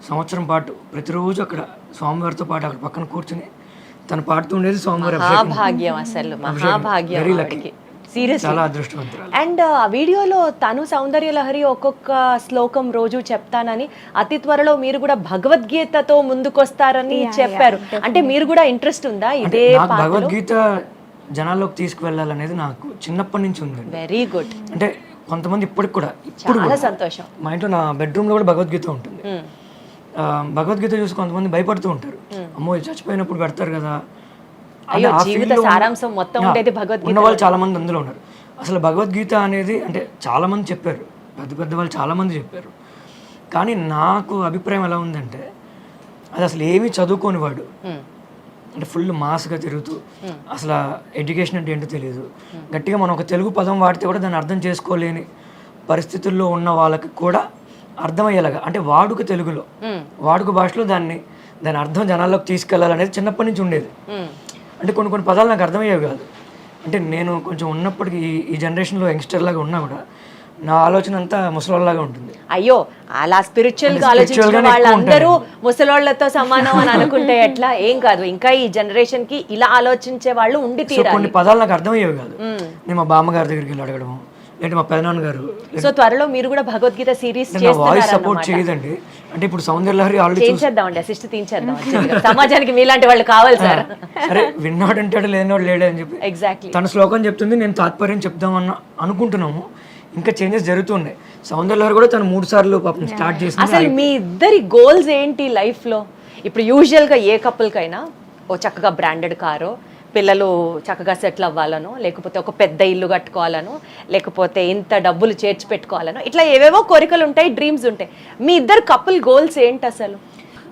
సంవత్సరం పాటు ప్రతిరోజు అక్కడ స్వామివారితో పాటు అక్కడ పక్కన కూర్చుని తను పాడుతూ ఉండేది స్వామివారి మహాభాగ్యం. అసలు మహాభాగ్యం. Very lucky. సీరియస్లీ చాలా అదృష్టవంతురాలు. అండ్ ఆ వీడియోలో తను సౌందర్య లహరి ఒక్కొక్క శ్లోకం రోజు చెప్తానని, అతి త్వరలో మీరు కూడా భగవద్గీతతో ముందుకొస్తారని చెప్పారు. అంటే మీరు కూడా ఇంట్రెస్ట్ ఉందా అంటే ఇదే నాకు పాటలో? భగవద్గీత జనాల్లోకి తీసుకువెళ్ళాలనేది నాకు చిన్నప్పటి నుంచి ఉందండి. వెరీ గుడ్, అంటే కొంతమంది ఇప్పటికి కూడా ఇప్పుడు చాలా కూడా సంతోషం. మా ఇంట్లో నా బెడ్రూమ్లో కూడా భగవద్గీత ఉంటుంది. భగవద్గీత చూసి కొంతమంది భయపడుతూ ఉంటారు, అమ్మో ఇది చచ్చిపోయినప్పుడు పెడతారు కదా. అయ్యో, ఆ జీవిత field లో సారాంశం మొత్తం ఉండేది భగవద్గీత. ఉన్న వాళ్ళు చాలా మంది అందులో ఉన్నారు. అసలు భగవద్గీత అనేది అంటే చాలా మంది చెప్పారు, పెద్ద పెద్ద వాళ్ళు చాలా మంది చెప్పారు. కానీ నాకు అభిప్రాయం ఎలా ఉందంటే, అది అసలు ఏమీ చదువుకోని వాడు, అంటే ఫుల్ మాస్గా తిరుగుతూ అసలు ఎడ్యుకేషన్ అంటే ఏంటో తెలియదు, గట్టిగా మనం ఒక తెలుగు పదం వాడితే కూడా దాన్ని అర్థం చేసుకోలేని పరిస్థితుల్లో ఉన్న వాళ్ళకి కూడా అర్థమయ్యేలాగా, అంటే వాడుక తెలుగులో వాడుక భాషలో దాని అర్థం జనాల్లోకి తీసుకెళ్లాలనేది చిన్నప్పటి నుంచి ఉండేది. అంటే కొన్ని కొన్ని పదాలు నాకు అర్థమయ్యేవి కాదు. అంటే నేను కొంచెం ఉన్నప్పటికీ ఈ జనరేషన్లో యంగ్స్టర్ లాగా ఉన్నా కూడా నా ఆలోచన అంతా ముసలోళ్ళలాగా ఉంటుంది. అయ్యో, అలా స్పిరిచువల్ గా ఆలోచించిన వాళ్ళందరూ ముసలోళ్లతో సమానం అని అనుకుంటే ఎట్లా? ఏం కాదు, ఇంకా ఈ జనరేషన్ కి ఇలా ఆలోచించే వాళ్ళు ఉండి సో తీరాలి. కొన్ని పదాలు నాకు అర్థమయ్యేవి కాదు. నేను మా బామ్మగారి దగ్గరికి వెళ్ళి అడగడము, లేదంటే మా పెదనాన్నగారు. సో త్వరలో మీరు కూడా భగవద్గీత సిరీస్ నా వాయిస్ సపోర్ట్ చేయదండి. అంటే ఇప్పుడు సౌందర్య లహరి ఆల్రెడీ చేద్దామండి, అసిస్ట్ తీయించేద్దాం. సమాజానికి మీలాంటి వాళ్ళు కావాలి సార్. సరే విన్నాడు అంటాడు, లేనివాడు లేడే అని చెప్పి ఎగ్జాక్ట్లీ తన శ్లోకం చెప్తుంది, నేను తాత్పర్యం చెప్దామన్న అనుకుంటున్నాము. ఇంకా చేంజెస్ జరుగుతున్నాయి. సౌందర్య లహరి కూడా తను 3 సార్లు పాపం స్టార్ట్ చేసింది. అసలు మీ ఇద్దరి గోల్స్ ఏంటి లైఫ్ లో? ఇప్పుడు యూజువల్ గా ఏ కపుల్ కైనా ఓ చక్కగా బ్రాండెడ్ కారో, పిల్లలు చక్కగా సెటిల్ అవ్వాలనో, లేకపోతే ఒక పెద్ద ఇల్లు కట్టుకోవాలనో, లేకపోతే ఇంత డబ్బులు చేర్చి పెట్టుకోవాలనో, ఇట్లా ఏవేవో కోరికలు ఉంటాయి, డ్రీమ్స్ ఉంటాయి. మీ ఇద్దరు కపుల్ గోల్స్ ఏంటి అసలు?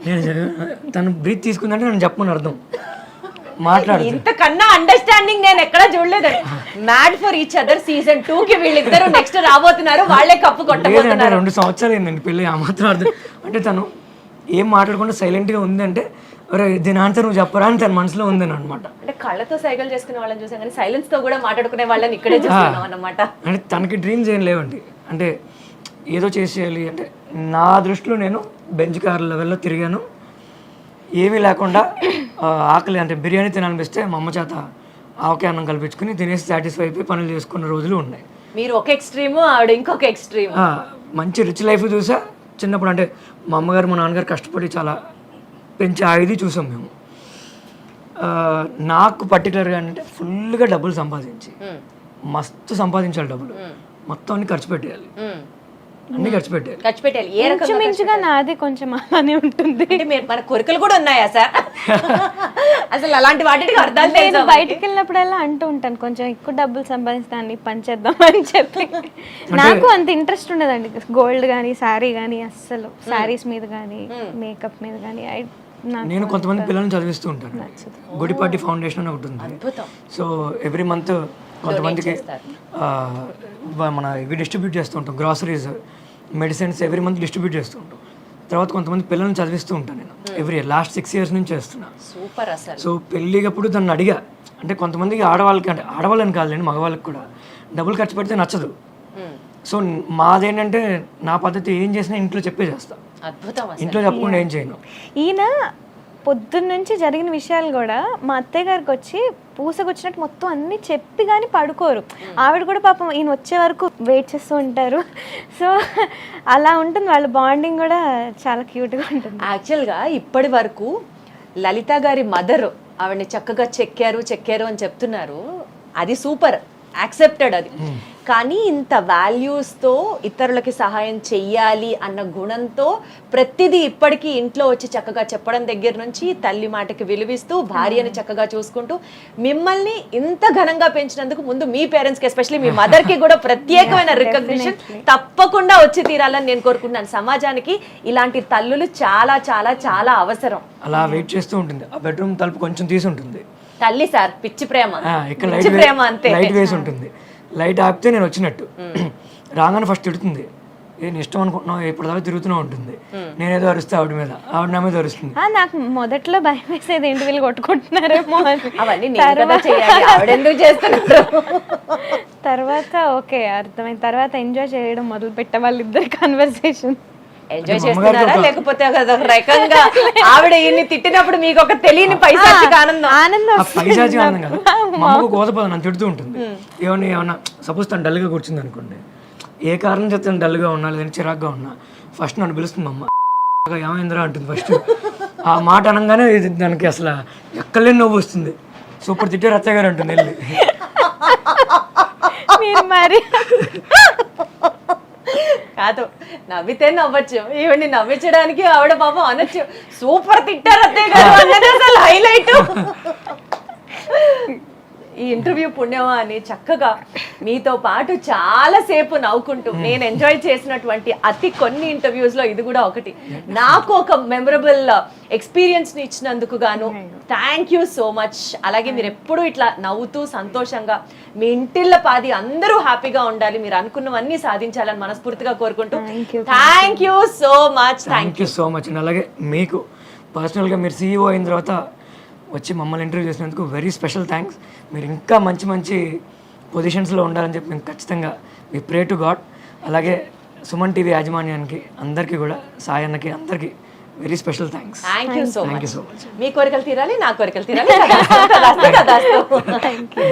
నేను తను బ్రీత్ తీసుకుందంటే నేను చెప్పమని అర్థం, మాట్లాడు. ఇంతకన్నా అండర్స్టాండింగ్ నేను ఎక్కడా చూడలేదు. Mad for each other season 2 కి వీళ్ళిద్దరు నెక్స్ట్ రాబోతున్నారు, వాళ్ళే కప్పు లేదంటే కొట్టబోతున్నారు. 2 సంవత్సరాలు ఏంటండి పెళ్ళి, ఆ మాత్రం అర్థం. అంటే తను ఏం మాట్లాడకుండా సైలెంట్గా ఉందంటే, అరే దీని ఆన్సర్ నువ్వు చెప్పరా అని తన మనసులో ఉందని అనమాట. అంటే కళ్ళతో సైకిల్ చేసుకునే వాళ్ళని చూసాం, కానీ సైలెన్స్ తో కూడా మాట్లాడుకునే వాళ్ళని ఇక్కడే చూస్తున్నాం అన్నమాట. అంటే తనకి డ్రీమ్స్ ఏం లేవండి. అంటే ఏదో చేసేయాలి అంటే, నా దృష్టిలో నేను బెంచ్ కార్ లెవెల్లో తిరిగాను, ఏమీ లేకుండా ఆకలి అంటే బిర్యానీ తినాలనిపిస్తే మా అమ్మ చేత ఆవకాయ అన్నం కల్పించుకుని తినేసి సాటిస్ఫై అయిపోయి పనులు చేసుకున్న రోజులు ఉన్నాయి. మీరు ఒక ఎక్స్ట్రీమ్, ఆవిడ ఇంకొక ఎక్స్ట్రీమ్. మంచి రిచ్ లైఫ్ చూసా చిన్నప్పుడు. అంటే మా అమ్మగారు మా నాన్నగారు కష్టపడి చాలా పెంచి ఇది చూసాం మేము. నాకు పర్టికులర్గా అంటే ఫుల్గా డబ్బులు సంపాదించి, మస్తు సంపాదించాలి డబ్బులు, మొత్తం అన్ని ఖర్చు పెట్టేయాలి, అన్ని ఖర్చు పెట్టేయాలి. ఖర్చు పెట్టాలి. ఏ రకంగా మించుగా నాది కొంచెం అలానే ఉంటుంది. అంటే మన కోరికలు కూడా ఉన్నాయా సార్? అసలు అలాంటి వాటికి అర్థాలు నేను తెలుసా? బయటకు వెళ్ళినప్పుడల్లా అంటూ ఉంటాను, కొంచెం ఎక్కువ డబ్బులు సంపాదిస్తాను పని చేద్దాం అని చెప్పి. నాకు అంత ఇంట్రెస్ట్ ఉండదండి గోల్డ్ కానీ శారీ కానీ, అస్సలు శారీస్ మీద కానీ మేకప్ మీద కానీ. నేను కొంతమంది పిల్లల్ని చదివిస్తూ ఉంటాను. గుడిపాటి ఫౌండేషన్ అని ఒకటి ఉంది. సో ఎవ్రీ మంత్ కొంతమందికి మన ఇవి డిస్ట్రిబ్యూట్ చేస్తూ ఉంటాం, groceries, medicines every month distribute చేస్తూ ఉంటాం. తర్వాత కొంతమంది పిల్లల్ని చదివిస్తూ ఉంటాను నేను ఎవ్రీ ఇయర్. లాస్ట్ 6 years నుంచి చేస్తున్నా. సూపర్ అసలు. సో పెళ్ళికప్పుడు దాన్ని అడిగా, అంటే కొంతమందికి ఆడవాళ్ళకి, అంటే ఆడవాళ్ళని కాదులేండి మగవాళ్ళకి కూడా డబ్బులు ఖర్చు పెడితే నచ్చదు. సో మాదేంటంటే నా పద్ధతి ఏం చేసినా ఇంట్లో చెప్పే చేస్తా, అద్భుతం. ఇంట్లో చెప్పకుండా ఏం చేయను. ఈయన పొద్దున్న నుంచి జరిగిన విషయాలు కూడా మా అత్తయ్య గారికి వచ్చి పూసకొచ్చినట్టు మొత్తం అన్ని చెప్పి కానీ పడుకోరు. ఆవిడ కూడా పాపం ఈయన వచ్చే వరకు వెయిట్ చేస్తూ ఉంటారు. సో అలా ఉంటుంది వాళ్ళ బాండింగ్ కూడా, చాలా క్యూట్గా ఉంటుంది. యాక్చువల్గా ఇప్పటి వరకు లలిత గారి మదర్ ఆవిడని చక్కగా చెక్కారు అని చెప్తున్నారు. అది సూపర్, యాక్సెప్టెడ్ అది. కానీ ఇంత వాల్యూస్తో ఇతరులకి సహాయం చెయ్యాలి అన్న గుణంతో ప్రతిదీ ఇప్పటికీ ఇంట్లో వచ్చి చక్కగా చెప్పడం దగ్గర నుంచి, తల్లి మాటకి విలువిస్తూ, భార్యని చక్కగా చూసుకుంటూ, మిమ్మల్ని ఇంత ఘనంగా పెంచినందుకు ముందు మీ పేరెంట్స్కి, ఎస్పెషల్లీ మీ మదర్కి కూడా ప్రత్యేకమైన రికగ్నిషన్ తప్పకుండా వచ్చి తీరాలని నేను కోరుకుంటున్నాను. సమాజానికి ఇలాంటి తల్లులు చాలా చాలా చాలా అవసరం. అలా వెయిట్ చేస్తూ ఉంటుంది. ఆ బెడ్రూమ్ తలుపు కొంచెం తీసి ఉంటుంది, తల్లి సార్ పిచ్చి ప్రేమ, ఇక్కడ పిచ్చి ప్రేమ అంతే. లైట్ వేసి ఉంటుంది. లైట్ ఆపితే నేను వచ్చినట్టు. రాగానే ఫస్ట్ తిడుతుంది, నేను ఇష్టం అనుకుంటున్నావు, ఇప్పటిదాకా తిరుగుతూనే ఉంటుంది. నేనేదో అరుస్తే ఆవిడ మీద, ఆవిడ నా మీద అరుస్తుంది. నాకు మొదట్లో భయం వేసేది, ఏంటి వీళ్ళు కొట్టుకుంటున్నారేమో అని. అవన్నీ నేను కదా చేయాలి, ఆవిడెందుకు చేస్తున్నారు? తర్వాత ఓకే అర్థమైంది. తర్వాత ఎంజాయ్ చేయడం మొదలు పెట్టే వాళ్ళిద్దరు కన్వర్సేషన్. ఎంజాయ్ మా అమ్మగారికి చేస్తున్నారా ఒక- లేకపోతే అదొక రకంగా ఆవిడ ఈయన్ని తిట్టినప్పుడు మీకు ఒక తెలియని పైశాచిక ఆనందం? ఆనందం ఆ పైశాచి ఆనందం కదా, మా అమ్మకు కోతపద నన్ను తిడుతూ ఉంటుంది. ఏమన్నా సపోజ్ తను డల్గా కూర్చుంది అనుకోండి, ఏ కారణం చేత తను డల్గా ఉన్నా లేదంటే చిరాగ్గా ఉన్నా ఫస్ట్ నన్ను పిలుస్తుంది మా అమ్మ, ఏమైందిరా అంటుంది ఫస్ట్. ఆ మాట అనగానే ఇది దానికి అసలు ఎక్కలేని నవ్వు వస్తుంది. సూపర్ తిట్టారు అత్తయ్య గారు అంటుంది వెళ్ళి. మీరు మరి కాదు, నవ్వితే నవ్వచ్చు, ఈవిడ్ని నవ్వించడానికి ఆవిడ పాపం అనొచ్చు, సూపర్ తిట్టారు అత్తయ్య గారు అన్నది అసలు హైలైట్. ఈ ఇంటర్వ్యూ పుణ్యమా అని చక్కగా మీతో పాటు చాలా సేపు నవ్వుకుంటూ నేను ఎంజాయ్ చేసినటువంటి అతి కొన్ని ఇంటర్వ్యూస్ లో ఇది కూడా ఒకటి. నాకు ఒక మెమరబుల్ ఎక్స్పీరియన్స్ ని ఇచ్చినందుకు గాను థ్యాంక్ యూ సో మచ్. అలాగే మీరు ఎప్పుడూ ఇట్లా నవ్వుతూ సంతోషంగా మీ ఇంటిళ్ళ పాది అందరూ హ్యాపీగా ఉండాలి, మీరు అనుకున్నవన్నీ సాధించాలని మనస్ఫూర్తిగా కోరుకుంటూ thank you so much. Thank you so much. And అలాగే మీకు పర్సనల్గా మీరు CEO అయిన తర్వాత వచ్చి మమ్మల్ని ఇంటర్వ్యూ చేసినందుకు వెరీ స్పెషల్ థ్యాంక్స్. మీరు ఇంకా మంచి మంచి పొజిషన్స్లో ఉండాలని చెప్పి మేము ఖచ్చితంగా వి ప్రే టు గాడ్. అలాగే సుమన్ టీవీ యాజమాన్యానికి అందరికీ కూడా, సాయి అన్నకి అందరికీ very special thanks. Thank you so thank much. You so much. మీ కోరికలు తీరాలి, నా కోరికలు తీరాలి. తదాస్తు, తదాస్తు. Thank you.